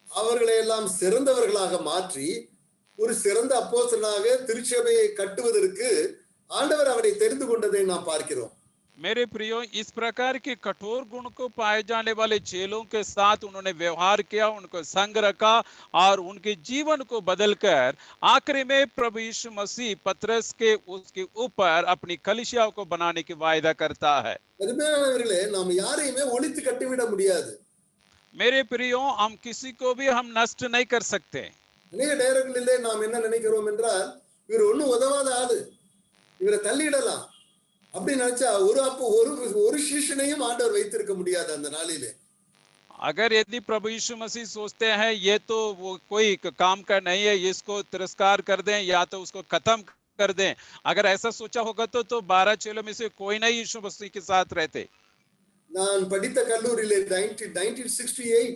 அவர்களை எல்லாம் சிறந்தவர்களாக மாற்றி ஒரு சிறந்த அப்போஸ்தலனாக திருச்சபையை கட்டுவதற்கு ஆண்டவர் அவரை தெரிந்து கொண்டதை நாம் பார்க்கிறோம். मेरे प्रियो, इस प्रकार के कठोर गुण को पाए जाने वाले चेलों के साथ उन्होंने व्यवहार किया, उनको संग रखा और उनके जीवन को बदलकर आखिरी में प्रभु यीशु मसीह पतरस के उसके ऊपर अपनी कलीसिया को बनाने की वायदा करता है। நாம் யாரையுமே ஒளித்து கட்டிவிட முடியாது. मेरे प्रियो, हम किसी को भी हम नष्ट नहीं कर सकते। அநேக நேரங்களிலே நாம் என்ன நினைக்கிறோம் என்றால், இவர் ஒண்ணும் உதவாத ஆளு, இவரை தள்ளிடலாம் அப்படி நினைச்சா ஒரு शिष्यனையும் ஆண்டவர் வைத்திருக்க முடியாது அந்த நாளிலே. अगर यदि प्रभु यीशु मसीह सोचते हैं ये तो वो कोई काम का नहीं है, इसको तिरस्कार कर दें या तो उसको खत्म कर दें, अगर ऐसा सोचा होगा तो 12 चेलों में से कोई नहीं यीशु मसीह के साथ रहते। நான் படித்த கல்லூரியிலே 1968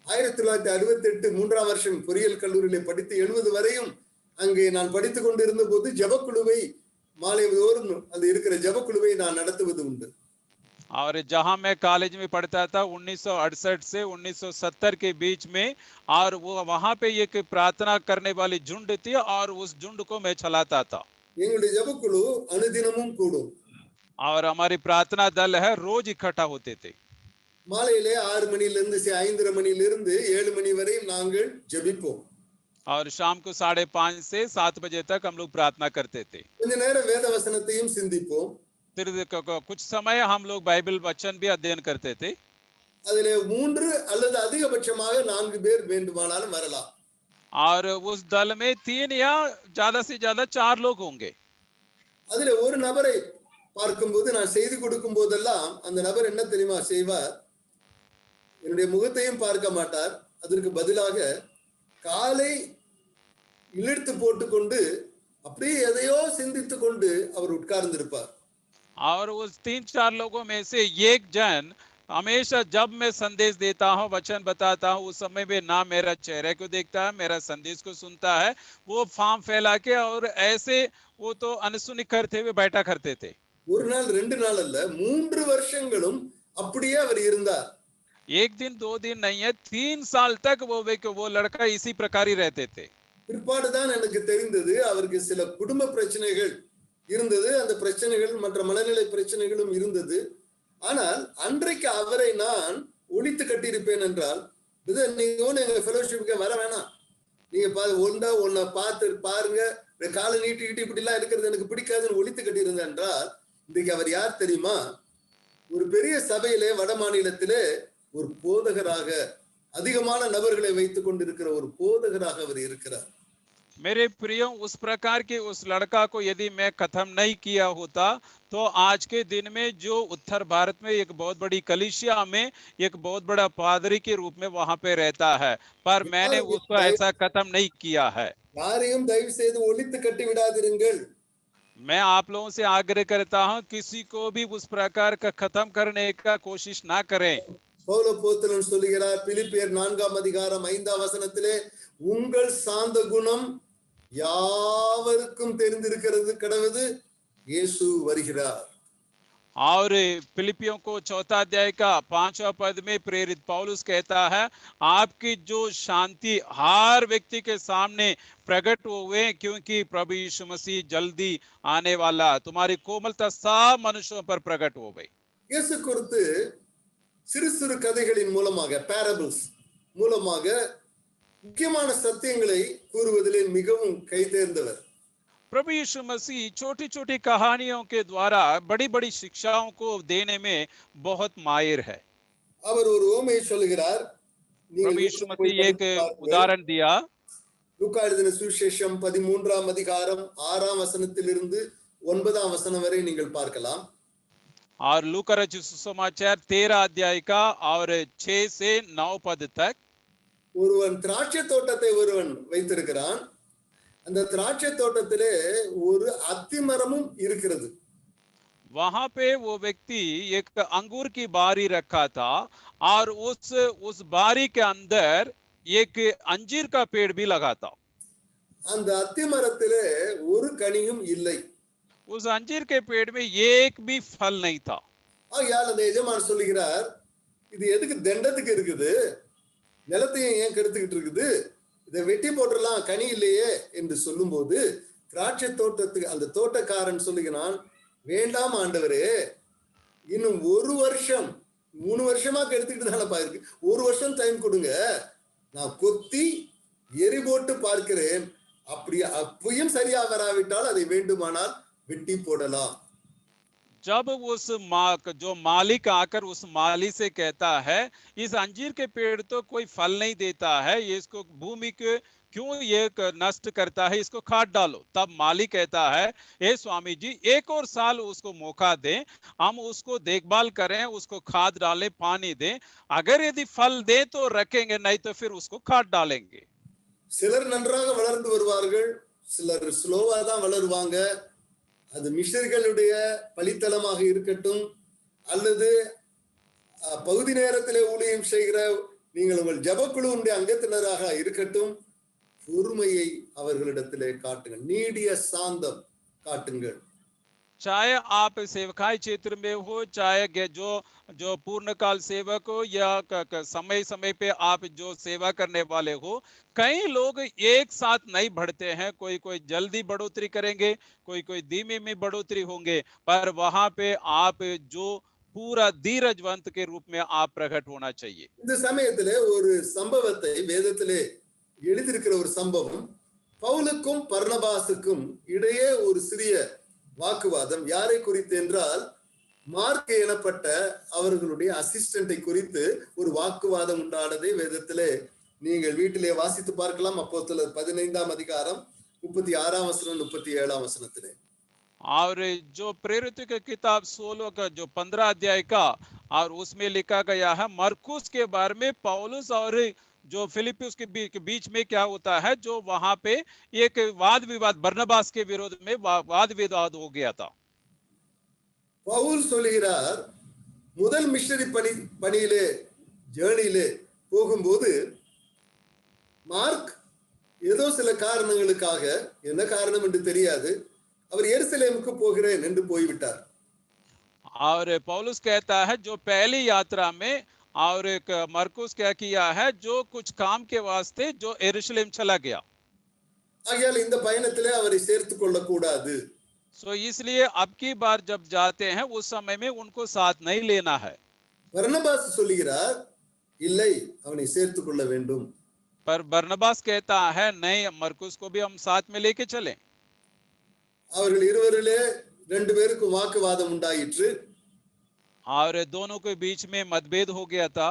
1968 மூன்றாம் வருஷம் பொறியியல் கல்லூரியிலே படித்து 70 வரையும் அங்கே நான் படித்துக் கொண்டிருந்த போது ஜெபக்குழுவை மாலை தோறும் அந்த இருக்கிற ஜெபக்குழுவை நான் நடத்துவது உண்டு. और जहां मैं कॉलेज में पढ़ता था 1968 से 1970 के बीच में, और वो वहां पे एक प्रार्थना करने वाली झुंड थी और उस झुंड को मैं चलाता था। எங்களுடைய ஜெபக்குழு அனுதினமும் கூடும் और हमारी प्रार्थना दल है रोज इकट्ठा होते थे। மாலையிலே 6 மணியிலிருந்து 5:30 மணியிலிருந்து 7 மணி வரை நாங்கள் ஜெபிப்போம்। और शाम को 5:30 से 7 बजे तक हम लोग प्रार्थना करते थे। கொஞ்ச நேரம் வேத வசனத்தையும் சிந்திப்போம்। फिर कुछ समय हम लोग बाइबल वचन भी अध्ययन करते थे। அதிலே 3 அல்லது அதிகபட்சமாக 4 பேர் வேண்டுமானாலும் வரலாம்। और उस दल में 3 या ज्यादा से ज्यादा 4 लोग होंगे। அதிலே ஒரு நபரை பார்க்கும்போது நான் செய்தி கொடுக்கும் போதெல்லாம் அந்த நபர் என்ன தெரியுமா செய்வார்? என்னுடைய முகத்தையும் பார்க்க மாட்டார், அதற்கு பதிலாக காலை இழுத்து போட்டுக்கொண்டு அப்படியே எதையோ சிந்தித்துக் கொண்டு அவர் உட்கார்ந்திருப்பார்। और उस 3-4 लोगों में से एक जन हमेशा जब मैं संदेश देता हूँ, वचन बताता हूँ, उस समय में ना मेरा चेहरे को देखता है, मेरा संदेश को सुनता है, वो फार्म फैला के और ऐसे वो तो अनसुनी करते हुए बैठा करते थे। ஒரு நாள் 2 நாள் அல்ல, 3 வருஷங்களும் அப்படியே அவர் இருந்தார்। एक दिन 2 दिन नहीं है, 3 साल तक वो लड़का इसी प्रकार ही रहते थे। பிற்பாடுதான் எனக்கு தெரிந்தது அவருக்கு சில குடும்ப பிரச்சனைகள் இருந்தது, அந்த பிரச்சனைகள் மற்ற மனநிலை பிரச்சனைகளும் இருந்தது। ஆனால் அன்றைக்கு அவரை நான் ஒளித்து கட்டியிருப்பேன் என்றால், நீங்க எங்க ஃபெலோஷிப்புக்கு வர வேணாம், நீங்க ஒன்ன பார்த்து பாருங்க, காலை நீட்டிக்கிட்டு இப்படி எல்லாம் இருக்கிறது எனக்கு பிடிக்காதுன்னு ஒளித்து கட்டியிருந்த என்றால், இன்றைக்கு அவர் யார் தெரியுமா? ஒரு பெரிய சபையிலே வட மாநிலத்திலே ஒரு போதகராக அதிகமான நபர்களை வைத்துக் கொண்டிருக்கிற ஒரு போதகராக அவர் இருக்கிறார். मेरे प्रियो, उस प्रकार के उस लड़का को यदि मैं खत्म नहीं किया होता तो आज के दिन में जो उत्तर भारत में एक बहुत बड़ी कलीसिया में एक बहुत बड़ा पादरी के रूप में वहां पे रहता है, पर मैंने उसको ऐसा खत्म नहीं किया है. யாரையும் தயவு செய்து ஒழித்து கட்டி விடாதிருங்கள். मैं आप लोगों से आग्रह करता हूं, किसी को भी उस प्रकार का खत्म करने का कोशिश ना करें. பவுல் அப்போஸ்தலன் சொல்லுகிறார் பிலிப்பியர் 4ஆம் அதிகாரம் 5ஆம் வசனத்திலே, உங்கள் சாந்த குணம் யாவருக்கும் தெரிந்திருக்கிறது கடவுது, இயேசு வருகிறார். और फिलिपियों को 4 अध्याय का 5वां पद में प्रेरित पौलुस कहता है, आपकी जो शांति हर व्यक्ति के सामने प्रकट हुए, क्योंकि प्रभु यीशु मसीह जल्दी आने वाला. तुम्हारी कोमलता सब मनुष्यों पर प्रकट हो गई. இயேசு குறித்து சிறு சிறு கதைகளின் மூலமாக, பேரபிள்ஸ் மூலமாக முக்கியமான சத்தியங்களை கூறுவதிலே மிகவும் கைதேர்ந்தவர். प्रभु यीशु मसीह छोटी छोटी कहानियों के द्वारा बड़ी बड़ी शिक्षाओं को देने में बहुत माहिर है. அவர் ஒரு உவமையை சொல்லுகிறார். प्रभु यीशु मसीह एक उदाहरण दिया. லூக்கா எழுதின சுவிசேஷம் 13ஆம் அதிகாரம் 6ஆம் வசனத்திலிருந்து 9ஆம் வசனம் வரை நீங்கள் பார்க்கலாம். और लूका रचित सुसमाचार 13 अध्याय का और 6 से 9 पद तक. ஒருவன் திராட்சை தோட்டத்தை ஒருவன் வைத்திருக்கிறான். அந்த திராட்சை தோட்டத்திலே ஒரு அத்திமரமும் இருக்கிறது. वहां पे वो व्यक्ति एक अंगूर की बारी रखा था और उस बारी के अंदर एक अंजीर का पेड़ भी लगा था. அந்த அத்திமரத்திலே ஒரு கனியும் இல்லை. उस अंजीर के पेड़ में एक भी फल नहीं था. ஆகையால் அந்த எஜமான் சொல்லுகிறார், இது எதுக்கு தண்டத்துக்கு இருக்குது, நிலத்தையும் ஏன் கெடுத்துக்கிட்டு இருக்குது, இதை வெட்டி போட்டுடலாம், கனி இல்லையே என்று சொல்லும்போது திராட்சை தோட்டத்துக்கு அந்த தோட்டக்காரன் சொல்லுகிறான், வேண்டாம் ஆண்டவரே, இன்னும் 1 வருஷம் 3 வருஷமா கெடுத்துக்கிட்டு தானப்பா இருக்கு, 1 வருஷம் டைம் கொடுங்க, நான் கொத்தி எரி போட்டு பார்க்கிறேன், அப்படி அப்பயும் சரியா வராவிட்டால் அதை வேண்டுமானால் வெட்டி போடலாம். जब उस जो मालिक आकर उस माली से कहता है, इस अंजीर के पेड़ तो कोई फल नहीं देता है, इसको भूमि के क्यों ये नष्ट करता है, इसको काट डालो. तब मालिक कहता है, हे स्वामी जी, 1 और साल उसको मौका दें, हम उसको देखभाल करें, उसको खाद डालें, पानी दें, अगर यदि फल दे तो रखेंगे, नहीं तो फिर उसको काट डालेंगे. சிலர் நன்றாக வளர்ந்து வருவார்கள், சிலர் ஸ்லோவா தான் வளருவாங்க. அது மிஷர்களுடைய பலித்தலமாக இருக்கட்டும், அல்லது பகுதி நேரத்திலே ஊழியம் செய்கிற நீங்கள் உங்கள் ஜபக்குழுவுடைய அங்கத்தினராக இருக்கட்டும், பொறுமையை அவர்களிடத்திலே காட்டுங்கள், நீடிய சாந்தம் காட்டுங்கள். चाहे आप सेवकाई क्षेत्र में हो, चाहे जो पूर्णकाल सेवक हो, या समय समय पे आप जो सेवा करने वाले हो, कई लोग एक साथ नहीं बढ़ते हैं. कोई कोई जल्दी बढ़ोतरी करेंगे, कोई धीमे में बढ़ोतरी होंगे, पर वहां पे आप जो पूरा धीरजवंत के रूप में आप प्रकट होना चाहिए. இந்த சமயத்திலே ஒரு சம்பவத்தை வேதத்திலே எழுதியிருக்கிற ஒரு சம்பவம், பவுலுக்கும் பர்னபாசுக்கும் இடையே ஒரு சிறிய வாக்குவாதம். யாரை குறித்து என்றால், மார்க் எனப்பட்ட அவர்களுடைய அசிஸ்டண்டை குறித்து ஒரு வாக்குவாதம் உண்டானதை வேதத்திலே நீங்கள் வீட்டிலே வாசித்து பார்க்கலாம். அப்போஸ்தலர் 15ஆம் அதிகாரம் 36ஆம் வசனம் 37ஆம் வசனத்திலே. और जो प्रेरितों की किताब 16 का जो 15 अध्याय का, और उसमें लिखा गया है मरकुस के बारे में, पौलुस और जो फिलिपियुस के बीच में क्या होता है, जो वहां पे एक वाद विवाद बरनबास के विरोध में वाद विवाद हो गया था. பவுல் சொல்கிறார், முதல் மிஷனரி பணியிலே ஜேர்னியிலே போகும்போது மார்க் ஏதோ சில காரணங்களுக்காக, என்ன காரணம் என்று தெரியாது, அவர் எருசலேமுக்கு போகிறேன் என்று போய்விட்டார். और पौलुस कहता है, जो पहली यात्रा में, और एक मरकुस क्या किया है, जो कुछ काम के वास्ते जो यरूशलेम चला गया. ஆகையால் இந்த பயணத்திலே அவரை சேர்த்துக் கொள்ளக் கூடாது. सो इसलिए अब की बार जब जाते हैं उस समय में उनको साथ नहीं लेना है. பர்னபாஸ் சொல்லுகிறார், இல்லை, அவனை சேர்த்துக் கொள்ள வேண்டும். पर बरनबास कहता है, नहीं, मरकुस को भी हम साथ में लेके चलें. அவர்கள் இருவரிலே 2 பேருக்கும் வாக்குவாதம் உண்டாயிற்று. और दोनों के बीच में मतभेद हो गया था।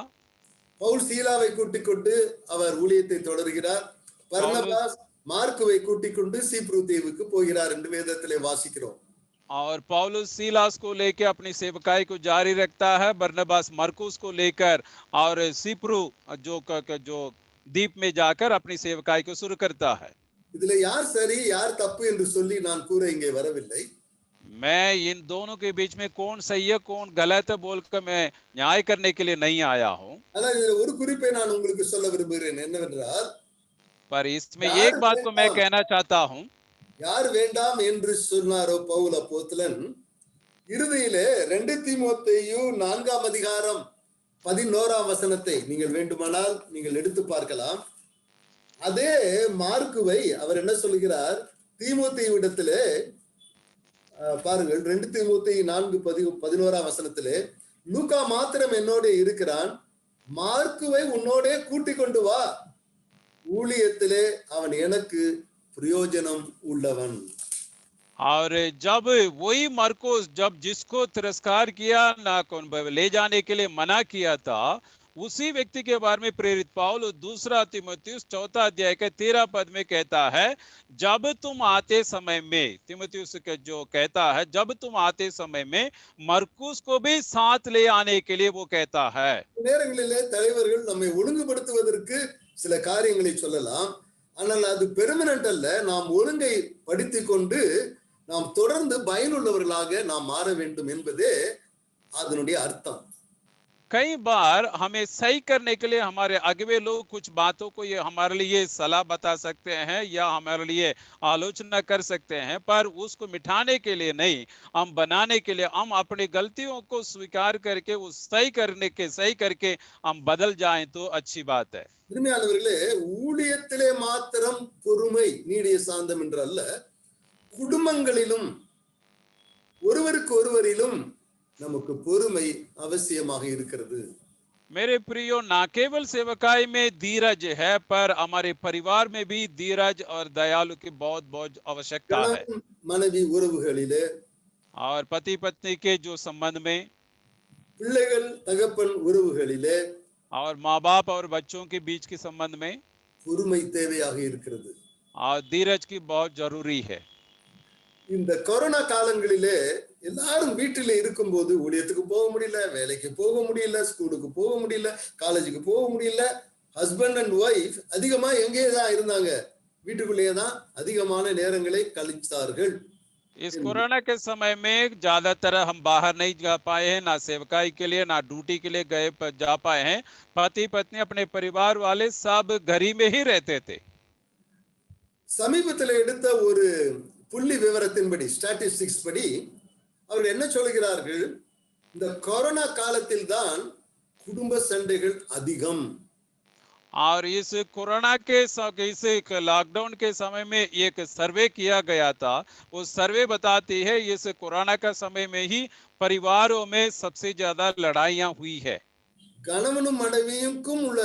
பவுல் சீலாவை கூட்டிக் கொண்டு அவர் ஊழியத்தை தொடர்கிறார். பர்னபாஸ் மார்க்குவை கூட்டிக் கொண்டு சீப்ரு தீவுக்கு போகிறார் என்று வேதத்திலே வாசிக்கிறோம். और पौलुस सीलास को लेकर अपनी सेवकाई को जारी रखता है। बरनबास मरकुस को लेकर और सिप्रू जो द्वीप में जाकर अपनी सेवकाई को शुरू करता है। இதுல யார் சரி யார் தப்பு என்று சொல்லி நான் கூற இங்கே வரவில்லை. मैं इन दोनों के बीच में कौन सही है कौन गलत है बोलकर मैं न्याय करने के लिए नहीं आया हूं। ஆனால் இதுல ஒரு குறிப்பை நான் உங்களுக்கு சொல்ல விரும்புகிறேன் என்னவென்றால், पर इसमें एक बात को मैं कहना चाहता हूं। யார் வேண்டாம் என்று சொன்னாரோ பவுல் அப்போஸ்தலன், இறுதியிலே 2 தீமோத்தேயு 4ஆம் அதிகாரம் 11ஆம் வசனத்தை நீங்கள் வேண்டுமானால் நீங்கள் எடுத்து பார்க்கலாம். அதே மார்க்குவை அவர் என்ன சொல்கிறார், தீமோத்தேயுவிடத்திலே பாருங்கள், 2 தீமோத்தேயு 4:11ஆம் வசனத்திலே, லூக்கா மாத்திரம் என்னோட இருக்கிறான், மார்க்குவை உன்னோட கூட்டிக் கொண்டு வா, ஊழியத்திலே அவன் எனக்கு प्रयोजनम उल्लवन। और जब वही मरकुस जब जिसको तिरस्कार किया ना कौन ले जाने के लिए मना किया था, उसी व्यक्ति के बारे में प्रेरित पौलुस 2 तीमुथियुस 4 अध्याय के 13 पद में कहता है, जब तुम आते समय में, तीमुथियुस के जो कहता है जब तुम आते समय में मरकुस को भी साथ ले आने के लिए वो कहता है। நேரங்களிலே தலைவர்கள் நம்மை ஒழுங்குபடுத்துவதற்கு சில காரியங்களை சொல்லலாம், ஆனால் அது பெர்மனன்ட் அல்ல. நாம் ஒழுங்கை படித்துக் கொண்டு நாம் தொடர்ந்து பயனுள்ளவர்களாக நாம் மாற வேண்டும் என்பதே அதனுடைய அர்த்தம். कई बार हमें सही करने के लिए हमारे अगवे लोग कुछ बातों को ये हमारे लिए सलाह बता सकते हैं या हमारे लिए आलोचना कर सकते हैं, पर उसको मिटाने के लिए नहीं, हम बनाने के लिए, हम अपनी गलतियों को स्वीकार करके उस सही करके हम बदल जाएं तो अच्छी बात है। திருமையானவர்களே, ஊழியத்திலே மாத்திரம் பொறுமை நீடிய சாந்தம் என்று அல்ல, குடும்பங்களிலும் ஒருவருக்கு ஒருவரிலும் நமக்கு பொறுமை அவசியமாக இருக்கிறது. मेरे प्रियो, ना केवल सेवकाई में धीरज है पर हमारे परिवार में भी धीरज और दयालु की बहुत बहुत आवश्यकता है। மனைவி உறவுகளிலே और पति पत्नी के जो संबंध में, பிள்ளைகள் தகப்பன் உறவுகளிலே और माँ बाप और बच्चों के बीच के संबंध में பொறுமை தேவையாக இருக்கிறது. और धीरज की बहुत जरूरी है। இந்த கொரோனா காலங்களிலே எல்லாரும் வீட்டிலே இருக்கும்போது ஊழியத்துக்கு போக முடியல, வேலைக்கு போக முடியல, ஸ்கூலுக்கு போக முடியல, காலேஜுக்கு போக முடியல. ஹஸ்பண்ட் அண்ட் ஒய்ஃப் அதிகமா எங்கே தான் இருந்தாங்க, வீட்டுக்குள்ளேயே தான் அதிகமான நேரங்களை கழித்தார்கள். इस कोरोना के समय में ज्यादातर हम बाहर नहीं जा पाए हैं, ना सेवकाई के लिए ना ड्यूटी के लिए जा पाए हैं। पति पत्नी अपने परिवार वाले सब घर ही में ही रहते थे। சமீபத்தில் எடுத்த ஒரு புள்ளி விவரத்தின்படி, ஸ்டாட்டிஸ்டிக்ஸ் படி அவர்கள் என்ன சொல்கிறார்கள், இந்த கொரோனா காலத்தில் தான் குடும்ப சண்டைகள் அதிகம். और इस कोरोना के इस लॉकडाउन के समय में एक सर्वे किया गया था, वो सर्वे बताती है इस कोरोना का समय में ही परिवारों में सबसे ज्यादा लड़ाइयां हुई है। கணவனும் மனைவியுக்கும் உள்ள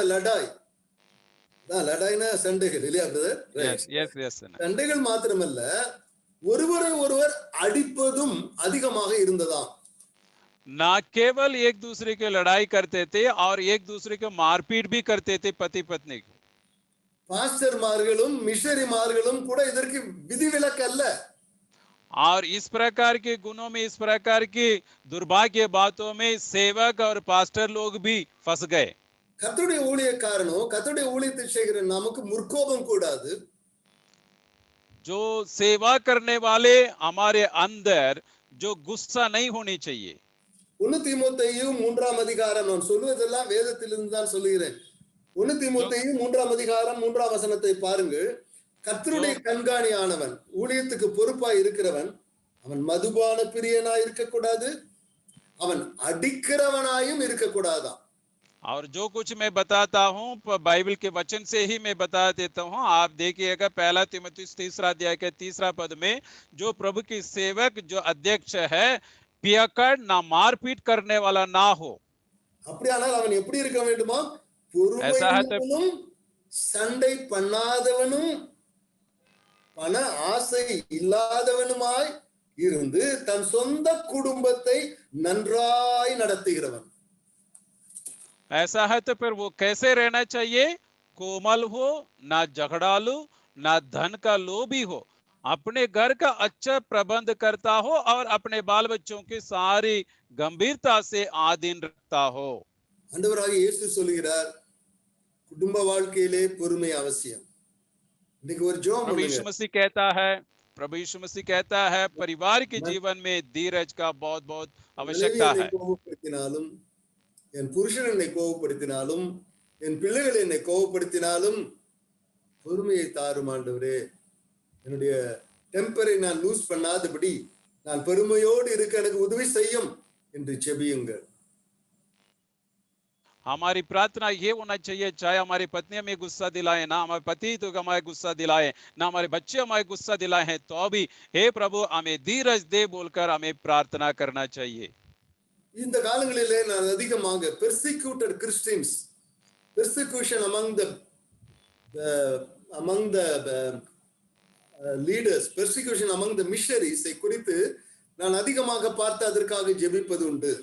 லடாய்னா சண்டைகள் இல்லையா பிரதர்? சண்டைகள் மாத்திரமல்ல, ஒருவரை ஒருவர் அடிப்பதும் அதிகமாக இருந்ததாம். ना केवल एक दूसरे की लड़ाई करते थे और एक दूसरे को मारपीट भी करते थे पति पत्नी को। பாஸ்டர்மார்களும் மிஷனரிமார்களும் கூட இதற்கு விதிவிலக்கு அல்ல. और इस प्रकार के गुणों में, इस प्रकार की दुर्भाग्य बातों में सेवक और पास्टर लोग भी फंस गए। கர்த்தருடைய ஊழியக்காரனோ கர்த்தருடைய ஊழியத்தை செய்கிற நமக்கு முற்கோபம் கூடாது. जो सेवा करने वाले हमारे अंदर जो गुस्सा नहीं होनी चाहिए। 1 தீமோத்தேயு 3ஆம் அதிகாரம், நான் சொல்வதெல்லாம் வேதத்திலிருந்து தான் சொல்லுகிறேன். 1 தீமோத்தேயு 3ஆம் அதிகாரம் 3ஆம் வசனத்தை பாருங்கள். கர்த்தருடைய கண்காணியானவன், ஊழியத்துக்கு பொறுப்பாய் இருக்கிறவன், அவன் மதுபான பிரியனாய் இருக்கக்கூடாது, அவன் அடிக்கிறவனாயும் இருக்கக்கூடாதான். और जो कुछ मैं बताता हूँ बाइबल के वचन से ही मैं बता देता हूँ। आप देखिएगा 1 तीमुथियुस 3 अध्याय के 3 पद में, जो प्रभु की सेवक जो अध्यक्ष है पियकर ना मारपीट करने वाला ना हो। அப்படியானால் அவன் எப்படி இருக்க வேண்டுமா? பொறுமையுள்ளவனும் சண்டை பண்ணாதவனும் பண ஆசை இல்லாதவனுமாய் இருந்து தன் சொந்த குடும்பத்தை நன்றாய் நடத்துகிறவன். ऐसा है तो फिर वो कैसे रहना चाहिए? कोमल हो, ना झगड़ालू, ना धन का लोभी हो, अपने घर का अच्छा प्रबंध करता हो और अपने बाल बच्चों की सारी गंभीरता से आधीन रखता हो. ஆண்டவராகிய இயேசு சொல்கிறார், குடும்ப வாழ்க்கையிலே பொறுமை அவசியம். இன்னைக்கு ஒரு ஜெபம் प्रभु பண்ணுங்க. यीशु मसीह कहता है, प्रभु यीशु मसीह कहता है, परिवार के जीवन में धीरज का बहुत बहुत आवश्यकता है. கோபப்படுத்தினாலும், என் புருஷன் என்னை கோபப்படுத்தினாலும், என் பிள்ளைகள் என்னை கோபப்படுத்தினாலும் பொறுமையை தாரும் ஆண்டவரே. என்னுடைய டெம்பரை நான் லூஸ் பண்ணாதபடி நான் பொறுமையோடு இருக்க எனக்கு உதவி செய்யும் என்று ஜெபியுங்கள். हमारी प्रार्थना ये होना चाहिए, चाहे हमारी पत्नी हमें गुस्सा दिलाए, ना हमारे पति तो हमारे गुस्सा दिलाए, ना हमारे बच्चे हमारे गुस्सा दिलाए हैं, तो भी हे प्रभु हमें धीरज दे बोलकर हमें प्रार्थना करना चाहिए. இந்த காலங்களிலே நான் அதிகமாக persecuted Christians, persecution among the leaders, persecution among the missionaries குறித்து நான் அதிகமாக பார்த்து அதற்காக ஜெபிப்பது உண்டு.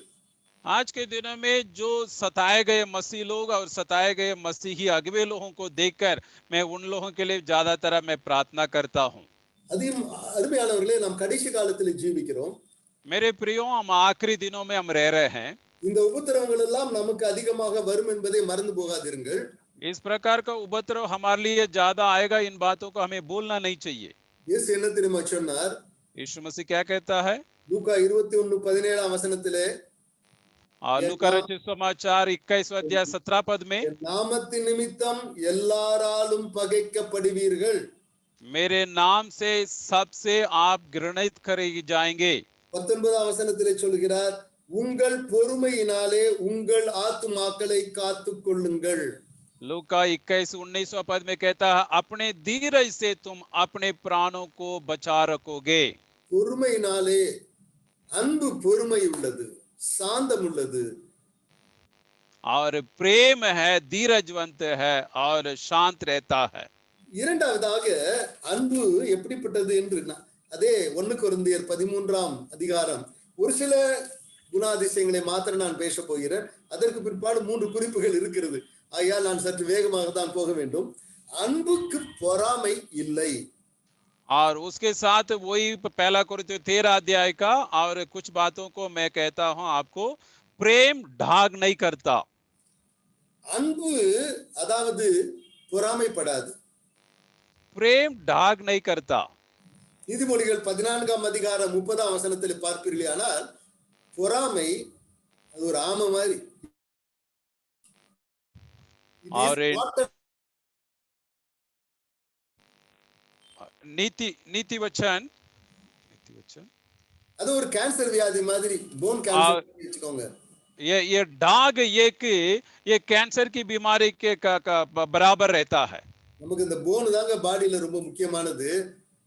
आज के दिनों में जो सताए गए मसीह लोग और सताए गए मसीही अगुवे लोगों को देखकर मैं उन लोगों के लिए ज्यादातर मैं प्रार्थना करता हूँ. அருமையானவர்களே, நாம் கடைசி காலத்தில் ஜீவிக்கிறோம். मेरे प्रियो, हम आखिरी दिनों में हम रह रहे हैं. இந்த உபத்திரவங்கள் எல்லாம் நமக்கு அதிகமாக வரும் என்பதை மறந்து போகாதீர்கள். इस प्रकार का उपद्रव हमारे लिए ज्यादा आएगा, इन बातों को हमें भूलना नहीं चाहिए. இயேசு என்ன தெரியுமா சொன்னார்? यीशु मसीह क्या कहता है? லூக்கா 21:17 வசனத்திலே, और लूका रचित समाचार 21 अध्याय 17 पद में, நாமத்தின் நிமித்தம் எல்லாராலும் பகைக்கப்படுவீர்கள். मेरे नाम से सबसे आप घृणित करे जाएंगे. 19 வசனத்திலே சொல்கிறார், உங்கள் பொறுமையினாலே உங்கள் ஆத்துமாக்களை காத்துக் கொள்ளுங்கள். लूका 21:19 पद में कहता है, अपने धीरज से तुम अपने प्राणों को बचा रखोगे. பொறுமையினாலே, அன்பு பொறுமை உள்ளது, சாந்தம் உள்ளது. और प्रेम है, धीरजवंत है और शांत रहता है. இரண்டாவதாக அன்பு எப்படிப்பட்டது என்று அதே 1 கொரிந்தியர் 13 ஒரு சில குணாதிசயங்களை மாத்திரம் நான் பேச போகிறேன். அதற்கு பிற்பாடு 3 குறிப்புகள் இருக்கிறது. ஆகையால் நான் சற்று வேகமாக தான் போக வேண்டும். அன்புக்கு பொறாமை இல்லை. और उसके साथ वही पहला कोरिन्थियों 13 अध्याय का और कुछ बातों को मैं कहता हूं आपको, प्रेम ढाग नहीं करता. அன்பு அதாவது பொறாமைப்படாது. प्रेम ढाग नहीं करता. நீதிமொழிகள் 14 வசனத்தில் பார்ப்பீர்களே, ஆனால் பொறாமை அது ஒரு ஆமை மாதிரி. और नीति वचन அது ஒரு கேன்சர் வியாதி மாதிரி, போன் கேன்சர் வெச்சுக்கோங்க. ये डाग ये कैंसर की बीमारी के बराबर रहता है. நமக்கு இந்த போன் தாங்க பாடியில ரொம்ப முக்கியமானது.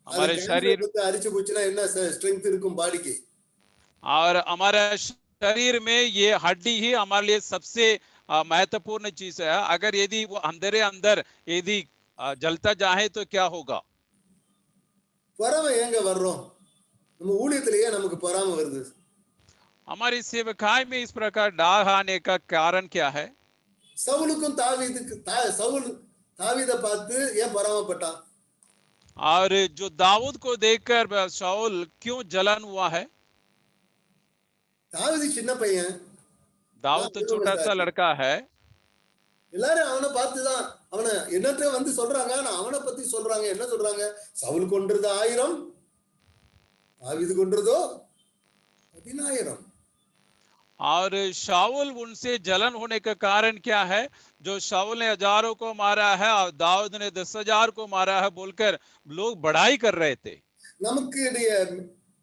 हमारे शरीर அரிச்சு போச்சுனா என்ன ஸ்ட்ரெngth இருக்கும் பாடிக்கு. और हमारे शरीर में ये हड्डी ही हमारे लिए सबसे महत्वपूर्ण चीज है. अगर यदि वो अंदर यदि जलता जाए तो क्या होगा? பொறாமை எங்க வர்றோம்? நம்ம ஊழியத்திலேயே நமக்கு பொறாமை வருது. हमारी सेवकाई में इस प्रकार डाग आने का कारण क्या है? சவுலுக்கும் சவுல் தாவீதை பார்த்து ஏன் பொறாமைப்பட்டான்? और जो दाऊद को देखकर शाऊल क्यों जलन हुआ है? தாவீது சின்ன பையன், दाऊद तो छोटा सा लड़का है. எல்லாரும் அவனை பார்த்துதான் அவனை என்னட்ட வந்து சொல்றாங்க. அவனை பத்தி சொல்றாங்க. என்ன சொல்றாங்க? சவுல் கொன்றது 1000, தாவீது கொன்றதோ 10000. और शाऊल उनसे जलन होने का कारण क्या है? जो शाऊल ने 1000 को मारा है और दाऊद ने 10,000 को मारा है बोलकर लोग बड़ाई कर रहे थे.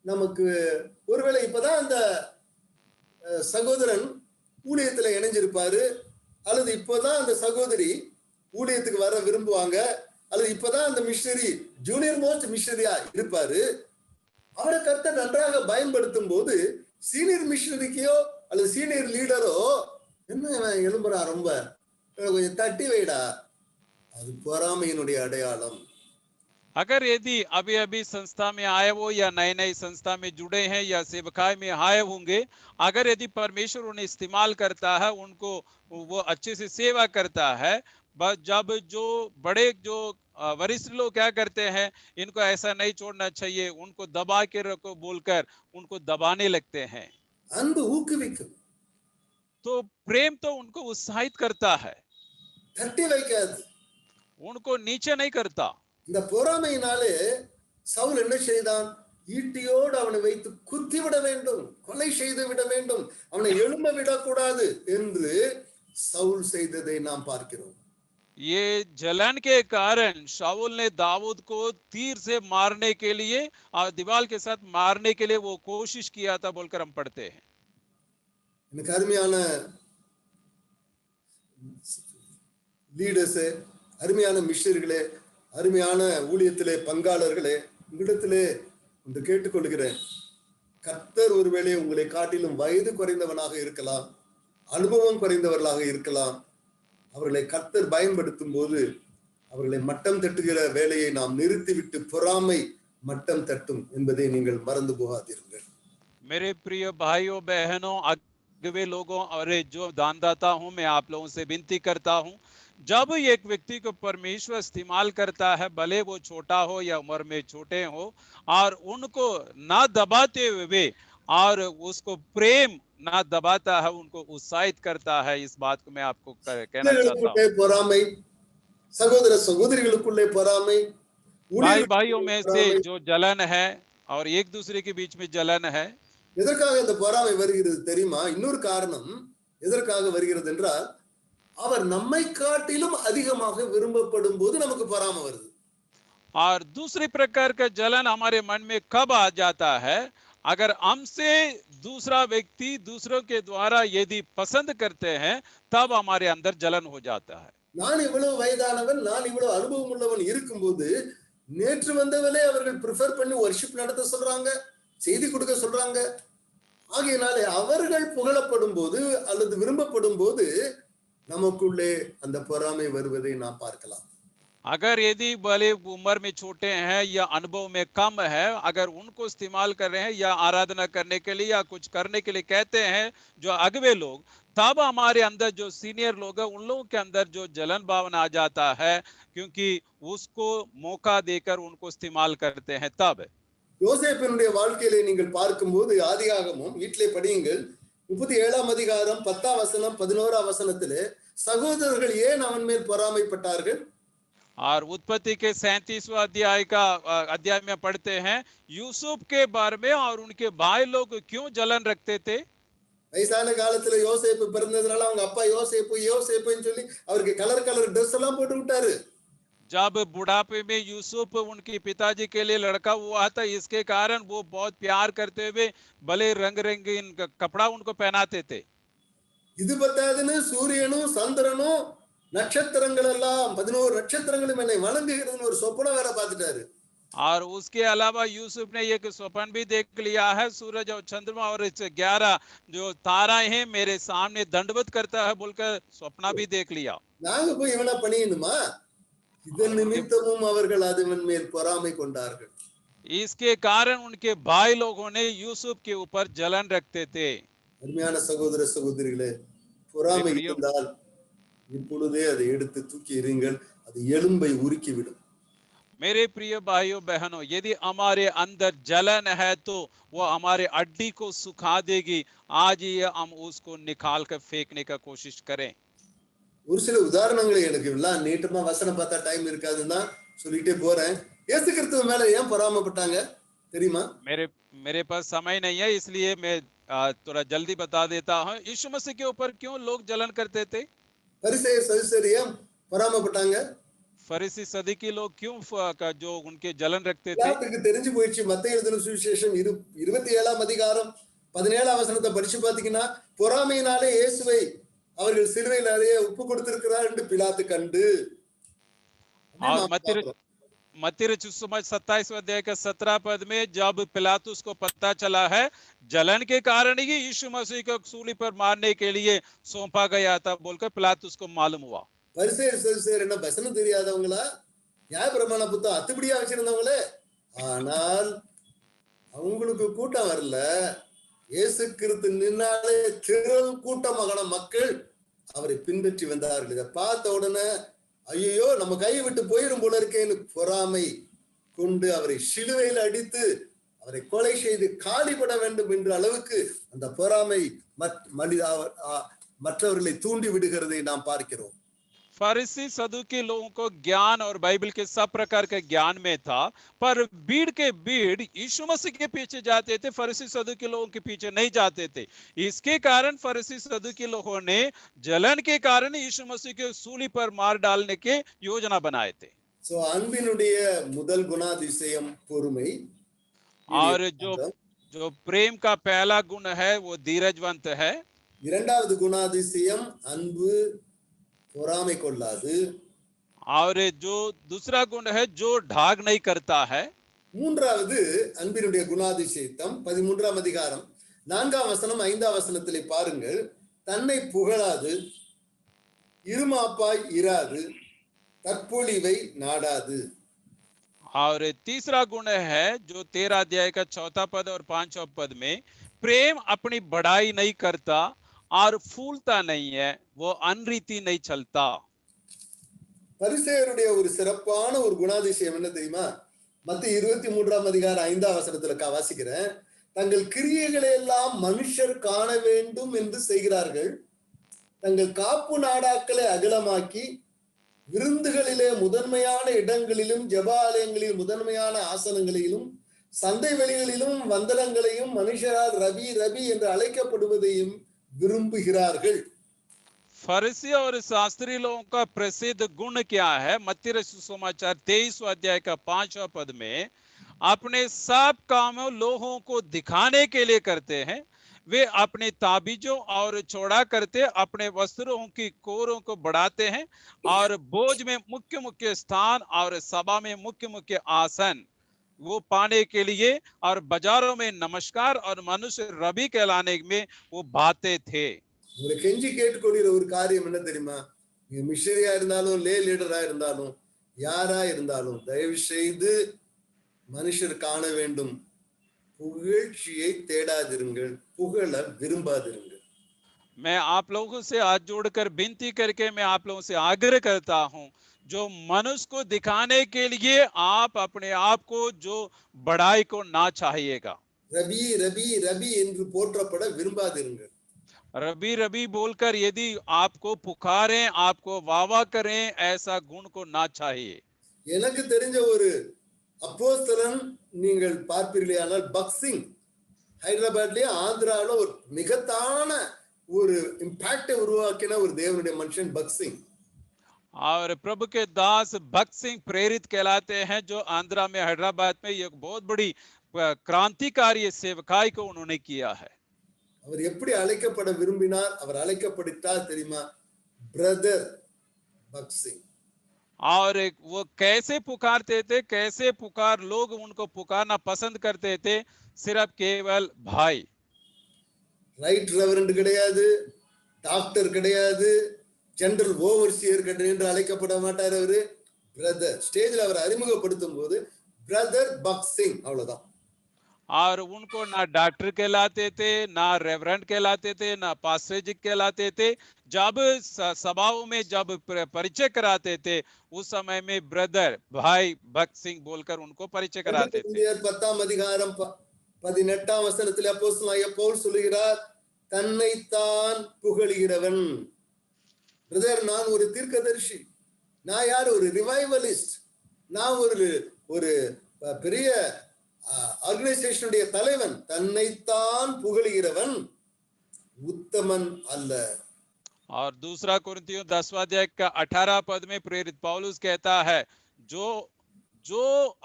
நமக்கு ஒருவேளை இப்பதான் அந்த சகோதரன் ஊழியத்துல இணைஞ்சிருப்பாரு, அல்லது இப்பதான் அந்த சகோதரி ஊழியத்துக்கு வர விரும்புவாங்க, அல்லது இப்பதான் அந்த மிஷனரி ஜூனியர் மோஸ்ட் மிஷனரியா இருப்பாரு. அவரை கர்த்தர் நன்றாக பயன்படுத்தும் போது சீனியர் மிஷனரிக்கையோ அல்லது சீனியர் லீடரோ, என்ன எழும்புறா, ரொம்ப கொஞ்சம் தட்டி வைடா, அது பொறாமையினுடைய அடையாளம். अगर यदि अभी अभी संस्था में आए हो या नए नए संस्था में जुड़े हैं या सेवकाई में आए होंगे, अगर यदि परमेश्वर उन्हें इस्तेमाल करता है, उनको वो अच्छे से सेवा करता है, बस जब जो बड़े जो वरिष्ठ लोग क्या करते हैं, इनको ऐसा नहीं छोड़ना चाहिए, उनको दबा के रखो बोलकर उनको दबाने लगते हैं। அன்பு ஊக்குவிக்கும், तो प्रेम तो उनको उत्साहित करता है, தட்டி வைக்காது. उनको नीचे नहीं करता। இந்த பொறாமையினாலே சவுல் என்ன செய்தான்? ஈட்டியோடு அவனை வைத்து குத்தி விட வேண்டும், கொலை செய்து விட வேண்டும், அவனை எழும்ப விடக்கூடாது என்று சவுல் செய்ததை நாம் பார்க்கிறோம். ये जलन के कारण शाऊल ने दाऊद को तीर से मारने के लिए और दीवार के साथ मारने के लिए वो कोशिश किया था बोलकर हम पढ़ते हैं। எனக்கு அருமையான லீடர்ஸே, அருமையான மிஷனரிகளே, அருமையான ஊழியத்திலே பங்காளர்களே, உங்களிடத்திலே ஒன்று கேட்டுக்கொள்கிறேன். கர்த்தர் ஒருவேளை உங்களை காட்டிலும் வயது குறைந்தவனாக இருக்கலாம், அனுபவம் குறைந்தவர்களாக இருக்கலாம். அவர்களை கர்த்தர் பயன்படுத்தும் போது அவர்களை மட்டம் தட்டுகிற வேலையை நாம் நிறுத்திவிட்டு பொறாமை மட்டம் தட்டும் என்பதை நீங்கள் மறந்து போகாதீர்கள். मेरे प्रिय भाइयों बहनों, अगवे लोगों और जो दानदाता हूं, मैं आप लोगों से विनती करता हूं, जब एक व्यक्ति को परमेश्वर इस्तेमाल करता है, भले वो छोटा हो या उम्र में छोटे हो, और उनको ना दबाते हुए और उसको प्रेम ना दबाता है, उनको उत्साहित करता है। इस बात को मैं आपको कहना चाहता हूँ। பொறாமை, சகோதர சகோதரிகளுக்குள்ளே பொறாமை, भाई भाइयों में से जो जलन है और एक दूसरे के बीच में जलन है, எதற்காக இந்த பொறாமை வருகிறது தெரியுமா? இன்னொரு காரணம் எதற்காக வருகிறது என்றால், அவர் நம்மை காட்டிலும் அதிகமாக விரும்பப்படும் போது நமக்கு பொறாமை வருது. और दूसरे प्रकार का जलन हमारे मन में कब आ जाता है? अगर हमसे दूसरा व्यक्ति दूसरों के द्वारा यदि पसंद करते हैं, तब हमारे अंदर जलन हो जाता है। நான் இவ்வளவு வயதானவன், நான் இவ்வளவு அனுபவம் உள்ளவன் இருக்கும்போது நேற்று வந்தவனே அவர்கள் ப்ரிஃபர் பண்ணி வர்ஷிப் நடத்த சொல்றாங்க, செய்தி கொடுக்க சொல்றாங்க. ஆகையினாலே அவர்கள் புகழப்படும் போது அல்லது விரும்பப்படும் போது நமக்குள்ளே அந்த பொறாமை வருவதை நாம் பார்க்கலாம். अगर यदि भले उम्र में छोटे हैं या अनुभव में कम है, अगर उनको इस्तेमाल कर रहे हैं या आराधना करने के लिए या कुछ करने के लिए कहते हैं जो अगवे लोग, तब हमारे अंदर जो सीनियर लोग हैं, उन लोगों के अंदर जो जलन भावना आ जाता है, क्योंकि उसको मौका देकर उनको इस्तेमाल करते हैं। तब யோசேப்பினுடைய வாழ்க்கையிலே நீங்கள் பார்க்கும்போது ஆதியாகமம் வீட்டிலே படியுங்கள், 37ஆம் அதிகாரம் 10ஆம் வசனம் 11ஆம் வசனத்திலே சகோதரர்கள் ஏன் அவன் மேல் பொறாமைப்பட்டார்கள்? और उत्पत्ति के 37वां अध्याय में पढ़ते हैं यूसुफ के बारे में और उनके भाई लोग क्यों जलन रखते थे। வயசான காலத்துல யோசேப்பு பிறந்ததுனால அவங்க அப்பா யோசேப்பு யோசேப்புன்னு சொல்லி அவருக்கு கலர் கலர் ட்ரெஸ் எல்லாம் போட்டு விட்டாரு. जब बुढ़ापे में यूसुफ उनके पिताजी के लिए लड़का हुआ था, इसके कारण वो बहुत प्यार करते हुए भले रंग रंगीन कपड़ा उनको पहनाते थे। இது பத்தாதுன்னு சூரியனும் சந்திரனும் நட்சத்திரங்கள் எல்லாம் 11 நட்சத்திரங்களும் என்னை வணங்குகிறதுன்னு ஒரு சொப்பனம் வேற பார்த்துட்டாரு. और उसके अलावा यूसुफ ने एक स्वप्न भी देख लिया है, सूरज और चंद्रमा और 11 जो तारा है मेरे सामने दंडवत करता है बोलकर स्वप्न भी देख लिया। நாங்க போய் இவனை பணியணுமா? இதன் நிமித்தமும் அவர்கள் அதன் மேல் பொறாமை கொண்டார்கள். इसके कारण उनके भाई लोगों ने यूसुफ के ऊपर जलन रखते थे। அருமையான சகோதர சகோதரிகளே, பொறாமை இருந்தால் இப்பொழுதே அதை எடுத்து தூக்கி எறியுங்கள், அது எலும்பை உருக்கிவிடும். मेरे प्रिय भाइयों बहनों, यदि हमारे अंदर जलन है तो वो हमारे हड्डी को सुखा देगी। आज ही हम उसको निकाल कर फेंकने का कोशिश करें। ஒரு சில உதாரணங்களை எனக்கு எல்லாம் நீட்டமா வசனம் பார்த்தா டைம் இருக்காதுன்னா சொல்லிட்டே போறேன். இயேசு கிறிஸ்து மேல ஏன் பொறாமைப்பட்டாங்க தெரியுமா? मेरे पास समय नहीं है, इसलिए मैं थोड़ा जल्दी बता देता हूँ। यीशु मसीह के ऊपर क्यों लोग जलन करते थे? பரிசேயர் சதுசேயர் ஏன் பொறாமைப்பட்டாங்க? फरीसी सदुकी लोग क्यों जो उनके जलन रखते थे? எல்லாத்துக்கு தெரிஞ்சு போயிடுச்சு. மத்தேயு எழுதின சுவிசேஷம் 27ஆம் அதிகாரம் 17ஆம் வசனத்தை படிச்சு பாத்தீங்கன்னா, பொறாமையினாலே இயேசுவை அவர்கள் சிலுவையில் அறைய ஒப்பு கொடுத்திருக்கிறார் என்று பிலாத்து கண்டு. मत्ती सुसमाचार 27 अध्याय के 17 पद में जब पिलातुस को पता चला है जलन के कारण ही यीशु मसीह को सूली पर मारने के लिए सौंपा गया था बोलकर पिलातुस को मालूम हुआ। பரிசேயர் சதுசேயர் என்ன வசனம் தெரியாதவங்களா? நியாயப்பிரமாண புத்தகம் அத்துப்படியா வச்சிருந்தவங்களே. ஆனால் அவங்களுக்கு கூட்டம் வரல. இயேசு கிறிஸ்து நின்னாலே திரள் கூட்டமான மக்கள் அவரை பின்பற்றி வந்தார்கள். இதை பார்த்த உடனே ஐயோ நம்ம கையை விட்டு போயிடும் போல இருக்கேன்னு பொறாமை கொண்டு அவரை சிலுவையில் அடித்து அவரை கொலை செய்து காலிப்பட வேண்டும் என்ற அளவுக்கு அந்த பொறாமை மற்றவர்களை தூண்டி விடுகிறதை நாம் பார்க்கிறோம். फरीसी सदूकी लोगों को ज्ञान और बाइबल के सब प्रकार के ज्ञान में था, पर भीड़ के भीड़ यीशु मसीह के पीछे जाते थे, फरीसी सदूकी लोगों के पीछे नहीं जाते थे। इसके कारण फरीसी सदूकी लोगों ने जलन के कारण यीशु मसीह के सूली पर मार डालने के योजना बनाए थे। சோ அன்பினுடைய முதல் குணாதிசயம் பொறுமை. और जो प्रेम का पहला गुण है वो धीरजवंत है। இரண்டாவது குணாதிசயம் அன்பு பொறாமை கொள்ளாது. और जो दूसरा गुण है जो ढाग नहीं करता है। மூன்றாவது அன்பினுடைய குணாதிசயம் 13ஆம் அதிகாரம் 4ஆம் வசனம் 5ஆம் வசனத்திலே பாருங்கள். தன்னை புகழாது, இருமாப்பாய் இராது, தற்பொழிவை நாடாது. और तीसरा गुण है जो 13 अध्याय का 4 पद और 5 पद में, प्रेम अपनी बढ़ाई नहीं करता और फूलता नहीं है, वो अनरीति नहीं चलता। பரிசேயருடைய ஒரு சிறப்பான ஒரு குணாதிசயம் என்ன தெரியுமா? மத்தேயு 23ஆம் அதிகாரம் 5ஆம் வசனத்துல வாசிக்கிறேன். தங்கள் கிரியைகளை எல்லாம் மனுஷர் காண வேண்டும் என்று செய்கிறார்கள். தங்கள் காப்பு நாடாக்களை அகலமாக்கி விருந்துகளிலே முதன்மையான இடங்களிலும் ஜெபாலயங்களில் முதன்மையான ஆசனங்களிலும் சந்தை வெளிகளிலும் வந்தனங்களையும் மனுஷரால் ரபி ரபி என்று அழைக்கப்படுவதையும் விரும்புகிறார்கள். फरीसी और शास्त्री लोगों का प्रसिद्ध गुण क्या है? मत्ती रचित सुसमाचार 23 अध्याय का 5वां पद में, अपने सब कामों लोगों को दिखाने के लिए करते हैं। वे अपने ताबीजों और चौड़ा करते, अपने वस्त्रों की कोरों को बढ़ाते हैं और बोझ में मुख्य मुख्य स्थान और सभा में मुख्य मुख्य आसन वो पाने के लिए और बाजारों में नमस्कार और मनुष्य रबी कहलाने में वो बातें थे। ஒரு கெஞ்சி கேட்டுக்கொள்கிற ஒரு காரியம் என்ன தெரியுமா? நீங்க மிஷனரியா இருந்தாலும் லே லீடரா இருந்தாலும் யாரா இருந்தாலும் தயவு செய்து மனுஷர் காண வேண்டும், புகழ்ச்சியை தேடாதிருங்கள், புகழ விரும்பாதிருங்கள். मैं आप लोगों से हाथ जोड़कर विनती करके मैं आप लोगों से आग्रह करता हूं, जो मनुष्य को दिखाने के लिए आप अपने आप को जो बड़ाई को ना चाहिएगा। ரபி ரபி ரபி என்று போற்றப்பட விரும்பாதிருங்கள். रबी रबी बोलकर यदि आपको पुकारें, आपको वावा करें, ऐसा गुण को ना चाहिए। எனக்கு தெரிஞ்ச ஒரு அப்போஸ்தலன் நீங்கள் பார்ப்பீர்களேயானால் பக்சிங், ஹைதராபாத்லயே ஆந்திரால ஒரு மிகத்தான ஒரு இம்பாக்டை உருவாக்கின ஒரு தேவனுடைய மனுஷன் பக்சிங். और प्रभु के दास भक्त सिंह प्रेरित कहलाते हैं, जो आंध्रा में हैदराबाद में एक बहुत बड़ी क्रांतिकारी सेवकाई को उन्होंने किया है। அவர் எப்படி அழைக்கப்பட விரும்பினார்? அவர் அழைக்கப்பட்டார் தெரியுமா? பிரதர் பக்சிங். और वो कैसे पुकारते थे, कैसे पुकार लोग उनको पुकारना पसंद करते थे? सिर्फ केवल भाई। ரைட் ரெவரண்ட் கிடையாது, டாக்டர் கிடையாது, ஜெனரல் ஓவர்சியர் என்று அழைக்கப்பட மாட்டார். அவரு பிரதர். ஸ்டேஜ்ல அவர் அறிமுகப்படுத்தும் போது பிரதர் பக்சிங், அவ்வளவுதான். और उनको ना डॉक्टर कहलाते थे, ना रेवरेंड कहलाते थे, ना पास्टर जी कहलाते थे। जब सभाओं में जब परिचय कराते थे, उस समय में ब्रदर भाई भक्त सिंह बोलकर उनको परिचय कराते थे। 10ஆம் அதிகாரம் 18ஆம் வசனத்தில் அப்போஸ்தலனாகிய பவுல் சொல்கிறார், தன்னைத்தான் புகழுகிறவன். பிரதர், நான் ஒரு தீர்க்கதரிசி, நான் யார்? ஒரு ரிவைவலிஸ்ட், நான் ஒரு பெரிய ஆர்கனைசேஷனுடைய தலைவன். தன்னைத்தான் புகழுகிறவன் உத்தமன் அல்ல. और दूसरा कुरिन्थियों 10वां अध्याय का 18 पद में प्रेरित पौलुस कहता है, जो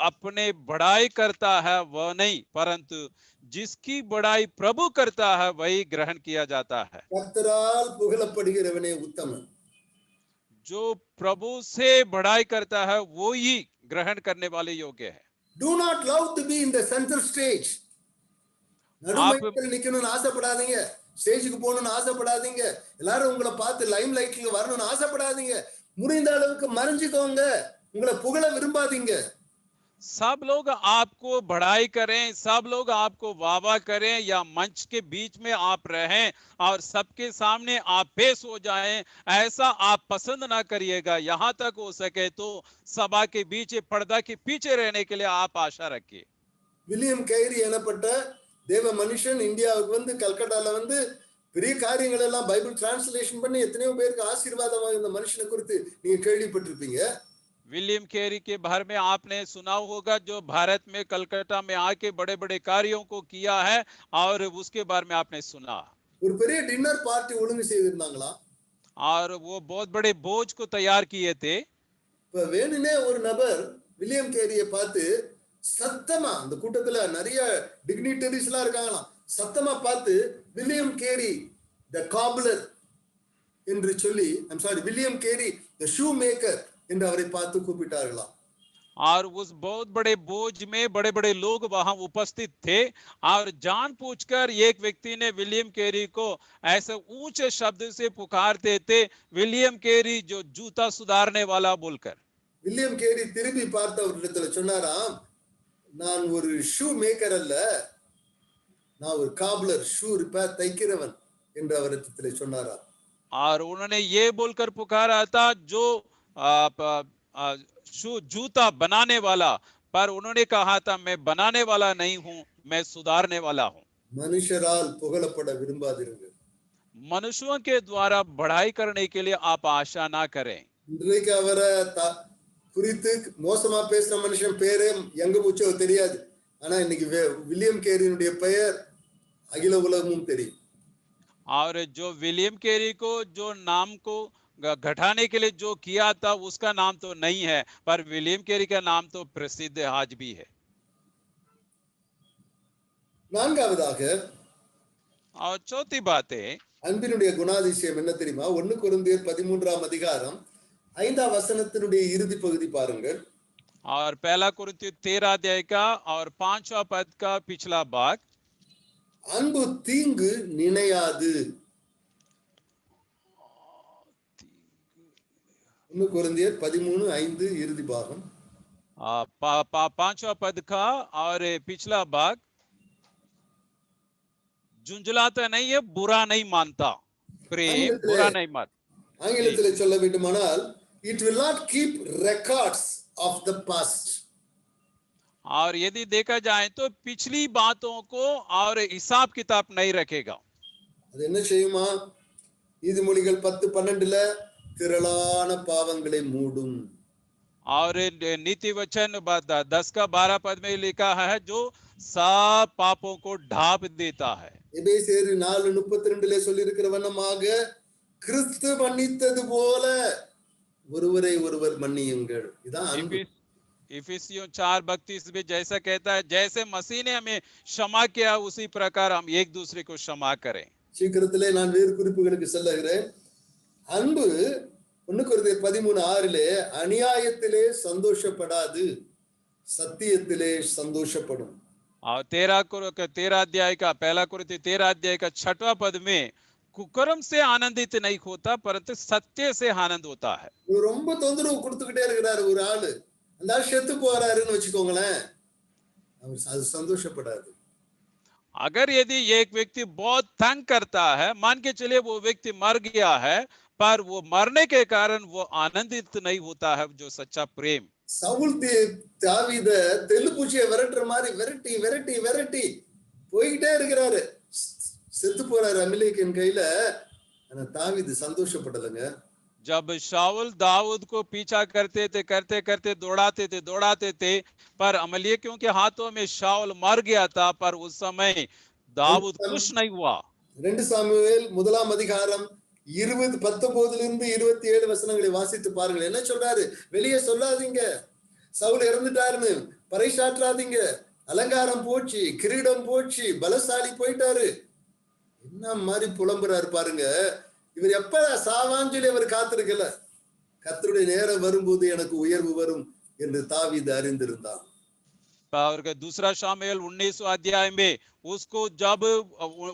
अपने बड़ाई करता है वह नहीं, परंतु जिसकी बड़ाई प्रभु करता है वही ग्रहण किया जाता है। கர்த்தரால் புகழப்படுகிறவனே உத்தமன். जो प्रभु से बड़ाई करता है वो ही ग्रहण करने वाले योग्य है। Do not love to be in the center stage. நடுமையில் நிக்கணும்னு ஆசைப்படாதீங்க, ஸ்டேஜுக்கு போகணும்னு ஆசைப்படாதீங்க, எல்லாரும் உங்களை பார்த்து லைம் லைட்ல வரணும்னு ஆசைப்படாதீங்க. முடிந்த அளவுக்கு மறைஞ்சுக்கோங்க. உங்களை புகழ விரும்பாதீங்க. सब लोग आपको बढ़ाई करें, सब लोग आपको वाह करें, या मंच के बीच में आप रहें और सबके सामने आप पेश हो जाएं, ऐसा आप पसंद ना करिएगा। यहाँ तक हो सके तो सभा के बीच पर्दा के पीछे रहने के लिए आप आशा रखिए। வில்லியம் கைரி எனப்பட்ட தேவ மனுஷன் இந்தியாவுக்கு வந்து கல்கட்டால வந்து பெரிய காரியங்கள் எல்லாம் பைபிள் டிரான்ஸ்லேஷன் பண்ணி எத்தனையோ பேருக்கு ஆசீர்வாதமாக இந்த மனுஷனை குறித்து நீங்க கேள்விப்பட்டிருப்பீங்க. विलियम कैरी के बारे में आपने सुना होगा, जो भारत में कलकत्ता में आके बड़े बड़े कार्यों को किया है, और उसके बारे में आपने सुना। ஒரு பெரிய டின்னர் பார்ட்டி ஒழுங்கு செய்திருந்தாங்களா, और वो बहुत बड़े भोज को तैयार किए थे। இப்ப வேணுனே ஒரு நபர் வில்லியம் கேரியை பார்த்து சத்தமா, அந்த கூட்டத்துல நிறைய டிக்னிட்டரிஸ் எல்லாம் இருக்காங்களாம், சத்தமா பார்த்து வில்லியம் கேரி த காப்லர் என்று சொல்லி, I'm sorry, William carry the shoe maker என்று அவரை பார்த்து கூப்பிட்டார்களாம். और उस बहुत बड़े बोझ में बड़े बड़े लोग वहां उपस्थित थे, और जानबूझकर एक व्यक्ति ने विलियम कैरी को ऐसे ऊंचे शब्द से पुकारते थे, विलियम कैरी जो जूता सुधारने वाला बोलकर। வில்லியம் கேரி திரும்பி பார்த்து அவரிடத்துல சொன்னாராம், நான் ஒரு ஷூ மேக்கர் அல்ல, நான் ஒரு காப்லர், ஷூ ரிப்பேர் தைக்கிறவன் என்று அவரிடத்துல சொன்னாராம். और उन्होंने ये बोलकर पुकारा था, जो जूता बनाने वाला, पर उन्होंने कहा था मैं बनाने वाला नहीं हूं, मैं सुधारने वाला हूं। மனுஷரால் புகழப்பட விரும்பாதீர்கள். मनुष्यों के द्वारा बढ़ाई करने के लिए आप आशा ना करें। இன்றைக்கு அவரை குறித்து மோசமா பேசுற மனுஷன் பேரு எங்க போச்சோ தெரியாது, ஆனா இன்னைக்கு வில்லியம் கேரியினுடைய பெயர் அகில உலகமும் தெரியும். और जो विलियम कैरी को जो नाम को घटाने के लिए जो किया था, उसका नाम तो नहीं है, पर विलियम कैरी का नाम तो प्रसिद्ध आज भी है। நான்காவதாக, और चौथी बात है, அன்பினுடைய குணாதிசயம் என்ன தெரியுமா? 1 கொரிந்தியர் 13ஆம் அதிகாரம் 5ஆம் வசனத்தினுடைய இறுதி பகுதி பாருங்கள். और पहला कुरिन्थियों 13 अध्याय का और 5वां पद का पिछला भाग, அன்பு தீங்கு நினையாது. 1 கொரிந்தியர் 13:5 இறுதி பாகம். 5वां पद का और पिछला भाग, झुंझलाता नहीं है, बुरा नहीं मानता, प्रेम बुरा नहीं मानता। ஆங்கிலத்தில் சொல்ல வேண்டுமானால், it will not keep records of the past. और यदि देखा जाए तो पिछली बातों को और हिसाब किताब नहीं रखेगा। அது என்ன செய்யுமா? நீதிமொழிகள் 10:12ல திரளான பாவங்களை மூடும். और नीति वचन 10 का 12 पद में लिखा है, जो सब पापों को ढांप देता है। எபேசியர் 4:32ல சொல்லி இருக்கிற வண்ணமாக, கிறிஸ்து மன்னித்தது போல ஒருவரை ஒருவர் மன்னியுங்கள். இதான் அன்பு. इफिसियों 4:32 में जैसा कहता है, जैसे मसीह ने हमें क्षमा किया, उसी प्रकार हम एक दूसरे को क्षमा करें। சீக்கிரத்திலே நான் வேறு குறிப்புகளுக்கு செல்லுகிறேன். அன்பு 1 கொரிந்தியர் 13:6லே அநியாயத்திலே சந்தோஷப்படாது, சத்தியத்திலே சந்தோஷப்படும். और 13 अध्याय का पहला कुरिन्थियों 13 अध्याय का 6वां पद में, कुकर्म से आनंदित नहीं होता, परंतु सत्य से आनंद होता है। ரொம்ப தொந்தரவு கொடுத்துக்கிட்டே இருக்கிறாரு ஒரு ஆளு, அந்த ஆள் செத்து போறாருன்னு வச்சுக்கோங்களேன், அவர் அது சந்தோஷப்படாது. अगर यदि एक व्यक्ति बहुत तंग करता है, मान के चलिए वो व्यक्ति मर गया है, पर वो मरने के कारण वो आनंदित नहीं होता है, जो सच्चा प्रेम। சவுல் தாவீத தெல்லுப்பூச்சியை விரட்டுற மாதிரி விரட்டி விரட்டி விரட்டி போய்கிட்டே இருக்கிறாரு, செத்து போறாரு அமிலேக்கின் கையில. ஆனா தாவீது சந்தோஷப்படலைங்க. जब शाऊल दाऊद को पीछा करते थे, करते करते दौड़ाते थे, पर अमलेकियों के हाथों में शाऊल मर गया था, पर उस समय दाऊद खुश नहीं हुआ। 2 சாமுவேல் 1ஆம் அதிகாரம் 19 27 வசனங்களை வாசித்து பாருங்கள். என்ன சொல்றாரு? வெளியே சொல்லாதீங்க, சவுல் இறந்துட்டாருன்னு பறைசாற்றாதீங்க, அலங்காரம் போச்சு, கிரீடம் போச்சு, பலசாலி போயிட்டாரு, என்ன மாதிரி புலம்புறாரு பாருங்க. இவர் எப்ப சாவான்னு சொல்லி அவர் காத்திருக்கல, கர்த்தருடைய நேரம் வரும்போது எனக்கு உயர்வு வரும் என்று தாவீது அறிந்திருந்தான். और दूसरा शामुएल 19वां अध्याय में उसको जब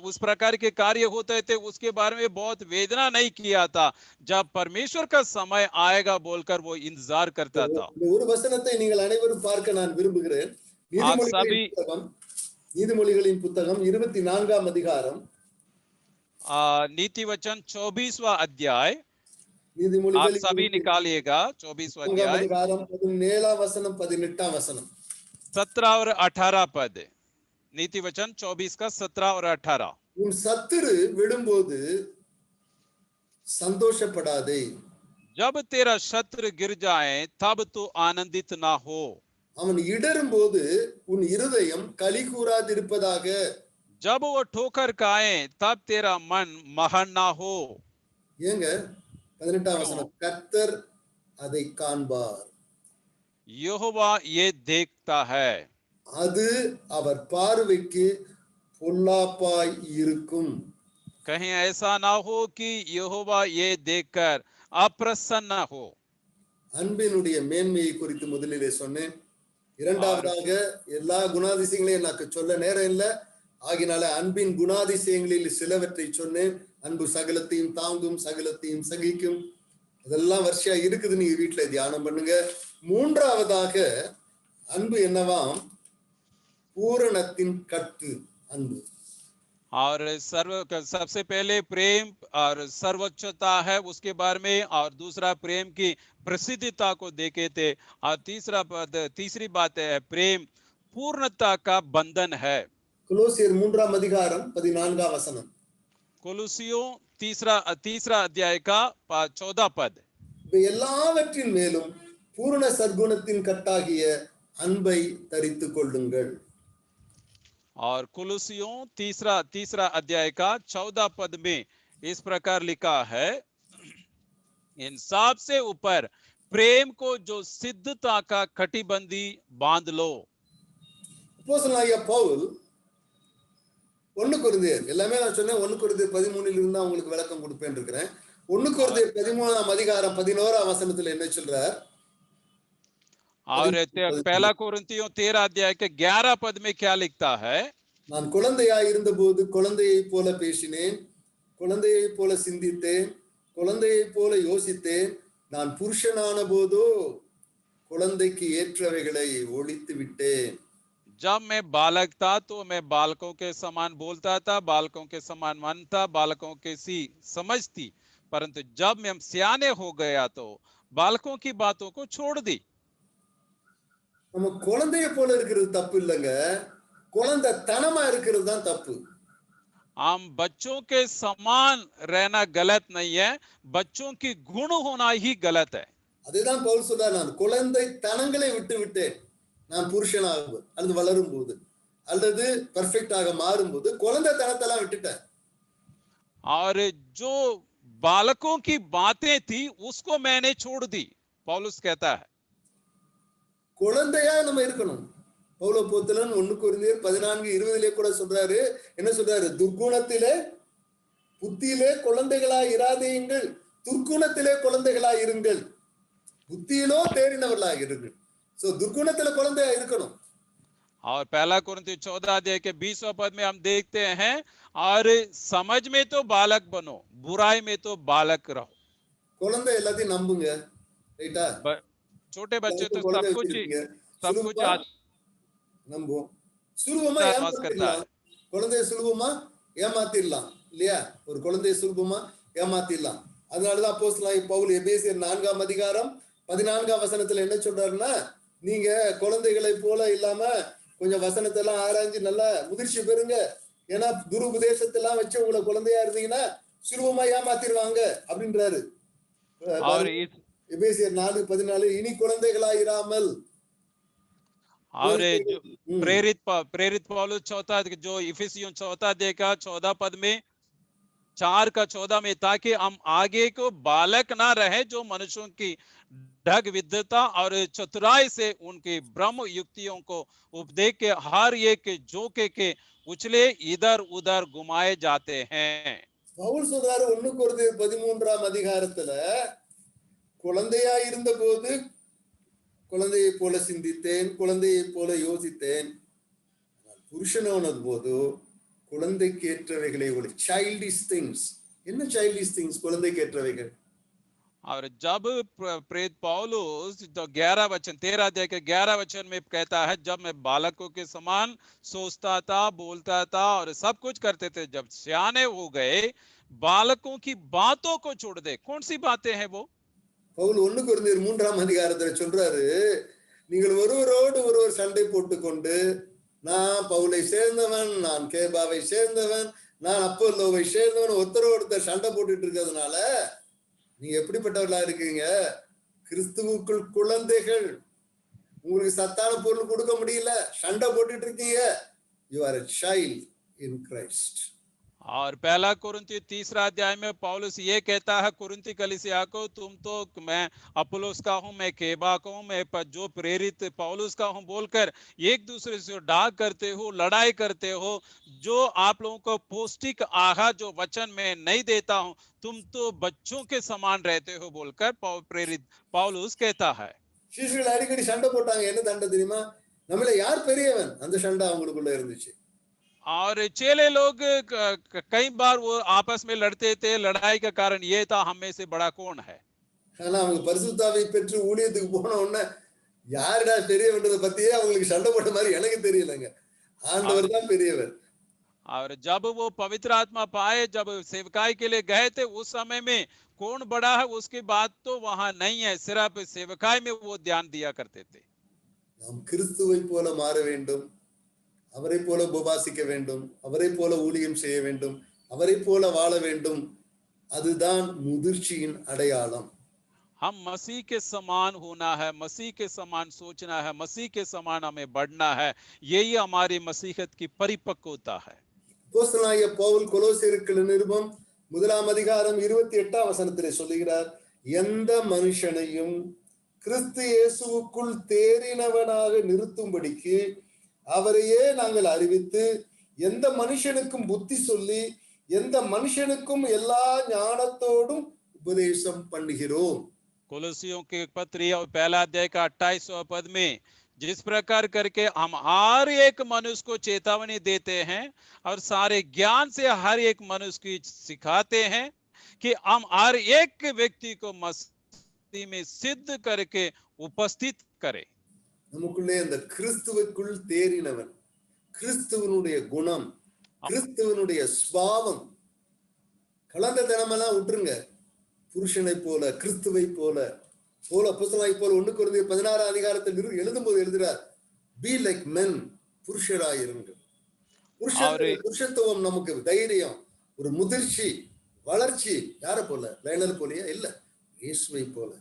उस प्रकार के कार्य होते थे उसके बारे में बहुत वेदना नहीं किया था, जब परमेश्वर का समय आएगा बोलकर वो इंतजार करता था। இந்த ஒரு வசனத்தை நீங்கள் அனைவரும் பார்க்க நான் விரும்புகிறேன். आप सभी நீதிமொழிகளின் புத்தகம் 24ஆம் அதிகாரம், नीति वचन 24वां अध्याय आप நீதிமொழிகள் सभी निकालिएगा। 24वां 24ஆம் अध्याय அதிகாரம் 17ஆம் வசனம் 18ஆம் வசனம். 17 और 18 पद। नीति वचन 24 का 17 और 18। உன் சத்துரு விடும்போது சந்தோஷப்படாதே, जब तेरा शत्रु गिर जाए तब तू आनंदित ना हो। அவன் இடரும்போது உன் இருதயம் களி கூறாதிருப்பதாக, जब वो ठोकर खाए तब तेरा मन महन ना हो। ஏங்க 18ஆம் வசனம், கர்த்தர் அதை காண்பார், यहोवा ये देखता है, அது அவர் பார்வைக்கு பொல்லாப்பாய் இருக்கும். कहीं ऐसा ना हो कि यहोवा ये देखकर अप्रसन्न हो। அன்பினுடைய மேன்மையை குறித்து முதலிலே சொன்னேன். இரண்டாவதாக எல்லா குணாதிசயங்களையும் எனக்கு சொல்ல நேரம் இல்லை, ஆகினால அன்பின் குணாதிசயங்களில் சிலவற்றை சொன்னேன். அன்பு சகலத்தையும் தாங்கும், சகலத்தையும் சகிக்கும். அதெல்லாம் வரிசையா இருக்குது, நீங்க வீட்டுல தியானம் பண்ணுங்க. மூன்றாவதாக அன்பு என்னவாம்? பூரணத்தின் கட்டு அன்பு. और सबसे पहले प्रेम और सर्वोच्चता है उसके बारे में, और दूसरा प्रेम की प्रसिद्धता को देखे थे, और तीसरी बात है प्रेम पूर्णता का बंधन है। கொலோசியர் 3ஆம் அதிகாரம் 14ஆம் வசனம். कोलोसियों तीसरा अध्याय का 14 पद। எல்லாவற்றின் மேலும் பூரண சற்குணத்தின் கட்டாகிய அன்பை தரித்துக் கொள்ளுங்கள். और कुलुसियों तीसरा अध्याय का 14 पद में इस प्रकार लिखा है, इन सब से ऊपर प्रेम को जो सिद्धता का कटिबंधी बांध लो। அப்போஸ்தலனாகிய பவுல் 1 கொரிந்தியர், எல்லாமே நான் சொன்னேன் 1 கொரிந்தியர் 13 இருந்து உங்களுக்கு விளக்கம் கொடுப்பேன் இருக்கிறேன். 1 கொரிந்தியர் 13ஆம் அதிகாரம் 11ஆம் வசனத்துல என்ன சொல்றார்? और पहला कोरिन्थियों 13 अध्याय के 11 पद में क्या लिखता है? நான் குழந்தையாய் இருந்தபோது குழந்தையை போல பேசினேன், குழந்தையை போல சிந்தித்தேன், குழந்தையை போல யோசித்தேன். நான் புருஷனான போதோ குழந்தைக்கு ஏற்றவைகளை ஒழித்து விட்டேன். जब मैं बालक था तो मैं बालकों के समान बोलता था, बालकों के समान मन था, बालकों के सी समझ थी, परंतु जब मैं सियाने हो गया तो बालकों की बातों को छोड़ दी। நம்ம குழந்தைய போல இருக்கிறது தப்பு இல்லைங்க, குழந்தை தனமா இருக்கிறது தான் தப்பு. हम बच्चों के समान रहना गलत नहीं है, बच्चों की गुण होना ही गलत है। அதுதான் பவுல் சொல்றார், நான் குழந்தை தனங்களை விட்டு விட்டேன். நான் புருஷனாகும் அல்லது வளரும் போது அல்லது பெர்ஃபெக்டாக மாறும் போது குழந்தை தனத்தெல்லாம் விட்டுட்டேன். और जो बालकों की बातें थी उसको मैंने छोड़ दी, पौलुस कहता है। குழந்தையா நம்ம இருக்கணும். பவுல் அப்போஸ்தலன் 1 கொரிந்தியர் 14:20 கூட சொல்றாரு, என்ன சொல்றாரு? துர்க்குணத்திலே புத்தியிலே குழந்தைகளாய் இராதேயுங்கள், துர்க்குணத்திலே குழந்தைகளாய் இருங்கள், புத்தியிலோ தேறினவர்களாக இருங்கள். சோ துர்க்குணத்திலே குழந்தையா இருக்கணும். और पहला कोरिन्थियों 14 अध्याय के 20वां पद में हम देखते हैं, और समझ में तो बालक बनो, बुराई में तो बालक रहो। குழந்தை எல்லாத்தையும் நம்புங்க, ரைட்டா? छोटे बच्चे तो सब कुछ நம்புவோம். சுலபமா ஏமாத்திடலாம், குழந்தைய சுலபமா ஏமாத்திடலாம் இல்லையா? ஒரு குழந்தைய சுலபமா ஏமாத்திடலாம். அதனாலதான் அப்போஸ்தலனாகிய பவுல் எபேசியர் 4ஆம் அதிகாரம் 14ஆம் வசனத்துல என்ன சொல்றாருன்னா, நீங்க குழந்தைகளை போல இல்லாம கொஞ்சம் வசனத்தை எல்லாம் ஆராய்ஞ்சு நல்லா முதிர்ச்சி பெறுங்க. ஏன்னா துருபதேசத்தெல்லாம் வச்சு உங்களை குழந்தையா இருந்தீங்கன்னா சுலபமா ஏமாத்திடுவாங்க அப்படின்றாரு. எபேசியர் 4:14, இனி குழந்தைகளாயிராமல். और प्रेरित पौलुस जो इफिसियों 4 अध्याय का 14 पद में 4 का 14 में, ताकि हम आगे को बालक ना रहे जो मनुष्यों की ढग विद्वता और चतुराई से उनकी ब्रह्म युक्तियों को उपदेश के हर एक जोके के उछले इधर उधर घुमाए जाते हैं। பவுல் சொல்றாரு 1 கொரிந்தியர் 13ஆம் அதிகாரத்துல, குழந்தையா இருந்த போது குழந்தையை போல சிந்தித்தேன், குழந்தையை போல யோசித்தேன். புருஷனானது போது குழந்தைக்கு ஏற்றவைகளை சைல்டிஷ் திங்ஸ். என்ன சைல்டிஷ் திங்ஸ்? குழந்தைக்கு ஏற்றவைகள். और जब प्रेरित पौलुस तो 11 वचन 13 अध्याय के 11 वचन में कहता है, जब मैं बालकों के समान सोचता था, बोलता था और सब कुछ करते थे, जब सियाने हो गए बालकों की बातों को छोड़ दे। कौन सी बातें हैं वो? பவுல் 1 கொரிந்தியர் 3ஆம் அதிகாரத்துல சொல்றாரு, நீங்கள் ஒருவரோடு ஒருவர் சண்டை போட்டுக்கொண்டு, நான் பவுலை சேர்ந்தவன், நான் கேபாவை சேர்ந்தவன், நான் அப்போலோவை சேர்ந்தவன், ஒருத்தர் சண்டை போட்டுட்டு இருக்கிறதுனால நீங்க எப்படிப்பட்டவர்களா இருக்கீங்க? கிறிஸ்துவுக்குள் குழந்தைகள். உங்களுக்கு சத்தான பொருள் கொடுக்க முடியல, சண்டை போட்டுட்டு இருக்கீங்க. You are a child in Christ. और पहला कुरिन्थियों 3 अध्याय में पौलुस ये कहता है कुरिन्थी कलीसिया को, तुम तो मैं अपोलोस का हूं, मैं केबा का हूं, मैं जो प्रेरित पौलुस का हूं बोलकर एक दूसरे से डाक करते हो, लड़ाई करते हो, जो आप लोगों को पौष्टिक आहार जो वचन में नहीं देता हूं, तुम तो बच्चों के समान रहते हो बोलकर प्रेरित पौलुस कहता है। சீஷர்கள் அடிக்கடி சண்டை போட்டாங்க. என்ன சண்டை தெரியுமா? நம்மள யார் பெரியவன்? அந்த சண்டை அவங்களுக்குள்ள இருந்துச்சு. और चेले लोग कई बार वो आपस में लड़ते थे, लड़ाई का कारण ये था हम में से बड़ा कौन है। ஆனா அவங்க பரிசுத்தாவை பெற்று ஊழியத்துக்கு போன உடனே யாருடா பெரியவன்றதை பத்தியே அவங்களுக்கு சண்டை போட்ட மாதிரி எனக்கு தெரியலங்க. ஆண்டவர் தான் பெரியவர். और जब वो पवित्र आत्मा पाए, जब सेवकाई के लिए गए थे, उस समय में कौन बड़ा है उसकी बात तो वहां नहीं है, सिर्फ सेवकाई में वो ध्यान दिया करते थे। நாம் கிறிஸ்துவை போல மாற வேண்டும், அவரை போல உபவாசிக்க வேண்டும், அவரை போல ஊழியம் செய்ய வேண்டும், அவரை போல வாழ வேண்டும். அதுதான் முதிர்ச்சியின் அடையாளம். हम मसीह के समान होना है, मसीह के समान सोचना है, मसीह के समान हमें बढ़ना है, यही हमारी मसीहत की परिपक्वता है। அப்போஸ்தலனாகிய பவுல் கொலோசியருக்கு நிருபம் 1ஆம் அதிகாரம் 28ஆம் வசனத்திலே சொல்லுகிறார், எந்த மனுஷனையும் கிறிஸ்து இயேசுவுக்குள் தேறினவனாக நிறுத்தும்படிக்கு அவரையே நாங்கள் அறிவித்து, எந்த மனுஷனுக்கும் புத்தி சொல்லி, எந்த மனுஷனுக்கும் எல்லா ஞானத்தோடும் உபதேசம் பண்ணுகிறோம். कोलोसियों के पत्र और पहला अध्याय का 28वां पद में जिस प्रकार करके हम हर एक मनुष्य को चेतावनी देते हैं और सारे ज्ञान से हर एक मनुष्य की सिखाते हैं कि हम हर एक व्यक्ति को मसीह में सिद्ध करके उपस्थित करें। நமக்குள்ளே அந்த கிறிஸ்துவுக்குள் தேறினவன், கிறிஸ்துவனுடைய குணம், கிறிஸ்துவனுடைய ஸ்பாவம், கலந்த தனமெல்லாம் விட்டுருங்க. புருஷனை போல, கிறிஸ்துவை போல அப்போஸ்தலனாகிய பவுல் 1 கொரிந்தியர் 16ஆம் அதிகாரத்தில் எழுதும்போது எழுதுறார், பி லைக் மென், புருஷராயிருங்கள். புருஷத்துவம் நமக்கு தைரியம், ஒரு முதிர்ச்சி, வளர்ச்சி. யாரை போல? லைனர் போலயா? இல்ல, இயேசுவை போல.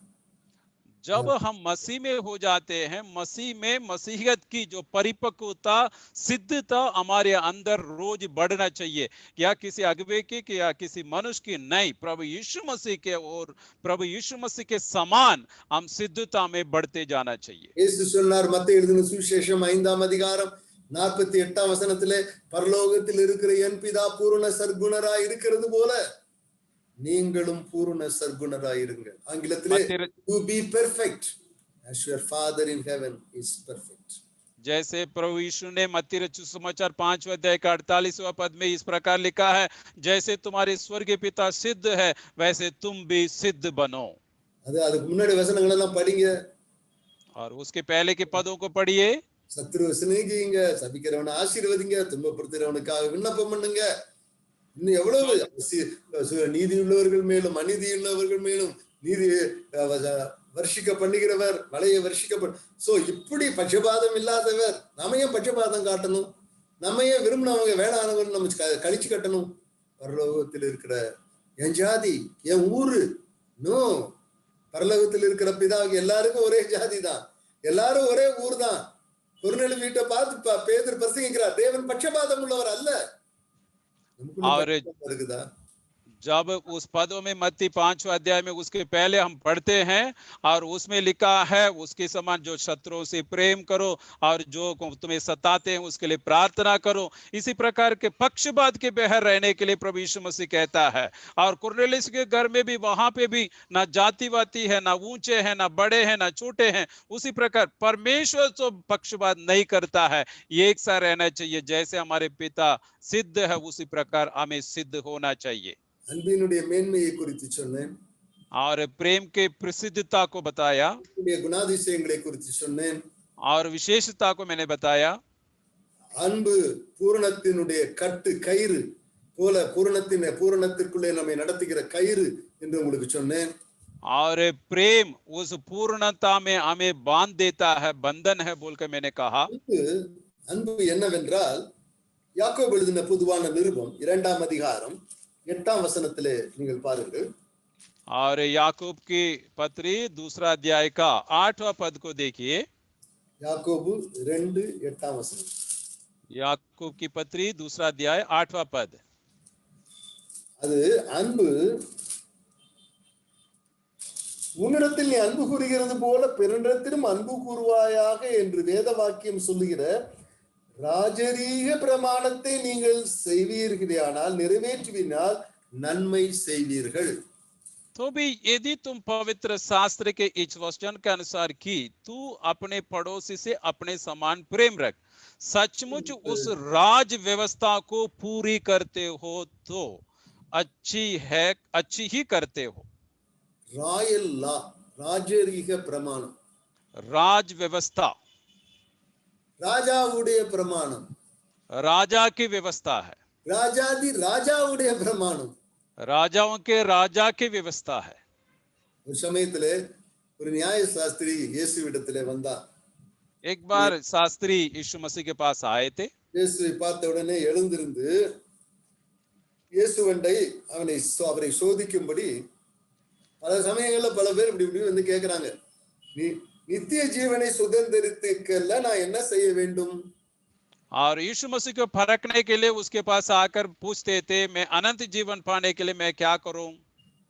जब हम मसीह में हो जाते हैं, मसीह में मसीहत की जो परिपक्वता, सिद्धता हमारे अंदर रोज बढ़ना चाहिए, या किसी अगुवे की या किसी मनुष्य की नहीं, प्रभु यीशु मसीह के और प्रभु यीशु मसीह के समान हम सिद्धता में बढ़ते जाना चाहिए। இயேசு சொன்னார், மத்தேயு எழுதின சுவிசேஷம் 5ஆம் அதிகாரம் 48ஆம் வசனத்திலே, பரலோகத்தில் இருக்கிற என் பிதா பூரண சர்க்குணராய் இருக்கிறது போல நீங்களும் பூரண சர்க்குணராய் இருங்கள். ஆங்கிலத்திலே to be perfect as your father in heaven is perfect. जैसे प्रभु यीशु ने मत्ती रचित सुसमाचार 5वें अध्याय का 48वां पद में इस प्रकार लिखा है, जैसे तुम्हारे स्वर्गीय पिता सिद्ध है वैसे तुम भी सिद्ध बनो। அதுக்கு முன்னாடி வசனங்கள் எல்லாம் படிங்க, और उसके पहले के पदों को पढ़िए। சத்துருவை சிநேகியுங்க, சபிக்கிறவனை ஆசீர்வதிங்க, துன்பப்படுத்துறவனுக்காக விண்ணப்பம் பண்ணுங்க. இன்னும் எவ்வளவு நீதி உள்ளவர்கள் மேலும் அநீதி உள்ளவர்கள் மேலும் நீதி வர்ஷிக்க பண்ணுகிறவர், வலையை வர்ஷிக்கப்படும். சோ இப்படி பட்சபாதம் இல்லாதவர். நம்ம ஏன் பட்சபாதம் காட்டணும்? நம்ம ஏன் விரும்பினவங்க வேணானவங்க நம்ம கழிச்சு கட்டணும்? பரலோகத்தில் இருக்கிற என் ஜாதி, என் ஊரு, நோ, பரலோகத்தில் இருக்கிற பிதாவுக்கு எல்லாருக்கும் ஒரே ஜாதி தான், எல்லாரும் ஒரே ஊர் தான். கொர்நேலியு வீட்டை பார்த்து பேதுரு பிரசங்கிக்கிறார், தேவன் பட்சபாதம் உள்ளவர் அல்ல. और जब उस पदों में मत्ती 5वां अध्याय में उसके पहले हम पढ़ते हैं और उसमें लिखा है उसके समान जो शत्रुओं से प्रेम करो और जो तुम्हें सताते हैं उसके लिए प्रार्थना करो। इसी प्रकार के पक्षपात के बहर रहने के लिए प्रभु यीशु मसीह कहता है। और कुरनेलियुस के घर में भी वहां पे भी ना जातिवादी है, ना ऊंचे हैं, ना बड़े हैं, ना छोटे हैं। उसी प्रकार परमेश्वर तो पक्षपात नहीं करता है, एक सा रहना चाहिए। जैसे हमारे पिता सिद्ध है उसी प्रकार हमें सिद्ध होना चाहिए। அன்பினுடைய மேன்மையை குறித்து சொன்னேன், और प्रेम के प्रसिद्धता को बताया அன்புடைய குணாதிசயங்களை குறித்து சொன்னேன், और विशेषता को मैंने बताया। அன்பு பூரணத்தினுடைய கட்டு கயிறு போல பூரணத்திற்குள்ளே நம்மை நடத்துகிற கயிறு என்று உங்களுக்கு சொன்னேன்। और प्रेम उस पूर्णता में हमें बांध देता है, बंधन है बोलकर मैंने कहा। அன்பு என்னவென்றால் யாக்கோபு எழுதின பொதுவான நிருபம் 2ஆம் அதிகாரம் 8ஆம் வசனத்திலே நீங்கள் பாருங்கள்। और याकूब की पत्री 2 अध्याय का 8वां पद को देखिए। யாக்கோபு 2:8ஆம் வசனம்। याकूब की पत्री 2 अध्याय 8वां पद। அது அன்பு உன்னிடத்தில் நீ அன்பு கூறுகிறது போல பிறனிடத்திலும் அன்பு கூறுவாயாக என்று வேத வாக்கியம் சொல்லுகிற ராஜரீக பிரமாணத்தை நீங்கள் செய்வீர்களானால் நிறைவேற்றுவினால் நன்மை செய்வீர்கள்। तो भी यदि तुम पवित्र शास्त्र के इस वचन के अनुसार की तू अपने पड़ोसी से अपने समान प्रेम रख, सचमुच उस राज व्यवस्था को पूरी करते हो तो अच्छी ही करते हो। ராயல் லா, ராஜரீக பிரமாணம், राज व्यवस्था ராஜாவுடைய பிரமாணம், राजा की व्यवस्था है, ராஜாதி ராஜாவுடைய பிரமாணம், राजाओं के राजा की व्यवस्था है। ஒரு சமயத்திலே ஒரு நியாய சாஸ்திரி இயேசுவிடத்திலே வந்தார்। एक बार शास्त्री यीशु मसीह के पास आए थे। இயேசுவை பார்த்த உடனே எழுந்திருந்து இயேசுவண்டை அவரை சோதிக்கும்படி பல சமயங்கள்ல பல பேர் இப்படி வந்து கேட்கிறாங்க, நீ நித்திய ஜீவனை சுதந்திரித்துக்கல்ல நான் என்ன செய்ய வேண்டும்? और यीशु मसीह को परखने के लिए उसके पास आकर पूछते थे, मैं अनंत जीवन पाने के लिए मैं क्या करूं?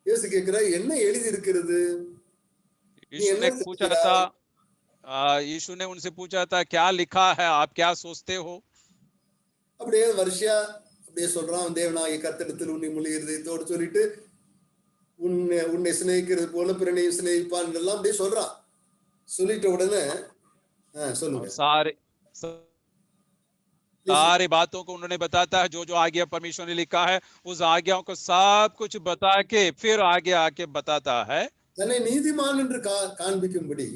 இயேசு கேட்கிறார், என்ன எழுதி இருக்கிறது? यीशु ने पूछा था, यीशु ने उनसे पूछा था क्या लिखा है, आप क्या सोचते हो? அப்படியே வருஷா அப்படியே சொல்றான், தேவனாகிய கர்த்தரிடத்தில் உன்னை முழு இருதயத்தோடு சொல்லிட்டு உன்னை சிநேகிக்கிறது போல பிறனையும் சிநேகிப்பான் எல்லாம் அப்படியே சொல்றான்। சொல்லிட்ட உடனே சொல்லுங்க। सारी बातों को उन्होंने बताता है, जो जो आज्ञा परमेश्वर ने लिखा है उस आज्ञाओं को सब कुछ बता के फिर आगे आके बताता है। தன்னை நீதிமான் என்று காண்பிக்கும்படி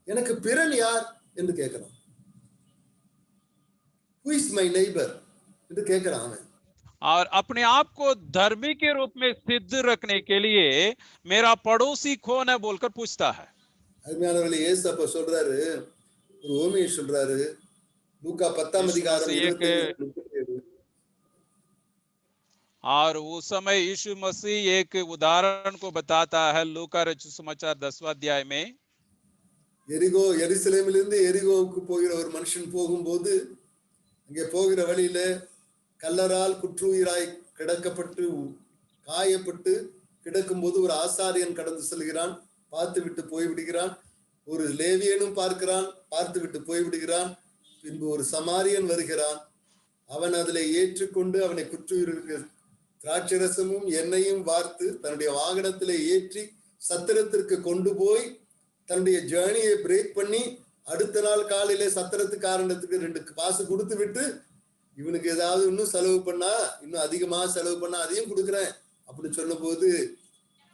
எனக்கு பிறன் யார் என்று கேட்கிறான்। Who is my neighbor என்று கேட்கிறான் அவன்। और अपने आप को धर्मी के रूप में सिद्ध रखने के लिए मेरा पड़ोसी कौन है बोलकर पूछता है। அருமையானவர்களே, இயேசு அப்ப சொல்றாரு, ஒரு ஓமையை சொல்றாரு, லூக்கா 10ஆம் அதிகாரம் 27। और उस समय यीशु मसीह एक उदाहरण को बताता है लूका रचित समाचार 10वां अध्याय में। எருசலேமிலிருந்து எரிகோவுக்கு போகிற ஒரு மனுஷன் போகும்போது அங்கே போகிற வழியில கல்லரால் குற்றுயிராய் கிடக்கப்பட்டு காயப்பட்டு கிடக்கும்போது ஒரு ஆசாரியன் கடந்து செல்கிறான், பார்த்து விட்டு போய்விடுகிறான்। ஒரு லேவியனும் பார்க்கிறான், பார்த்து விட்டு போய்விடுகிறான்। பின்பு ஒரு சமாரியன் வருகிறான், அவன் அதில் ஏற்றுக்கொண்டு அவனை குற்றுயிருக்கு திராட்சரசமும் எண்ணெயும் வார்த்து தன்னுடைய வாகனத்திலே ஏற்றி சத்திரத்திற்கு கொண்டு போய் தன்னுடைய ஜேர்னியை பிரேக் பண்ணி அடுத்த நாள் காலையில சத்திரத்துக்காரனத்துக்கு 2 காசு கொடுத்து விட்டு, இவனுக்கு ஏதாவது இன்னும் செலவு பண்ணா இன்னும் அதிகமா செலவு பண்ணா அதையும் கொடுக்குறேன் அப்படி சொன்ன போது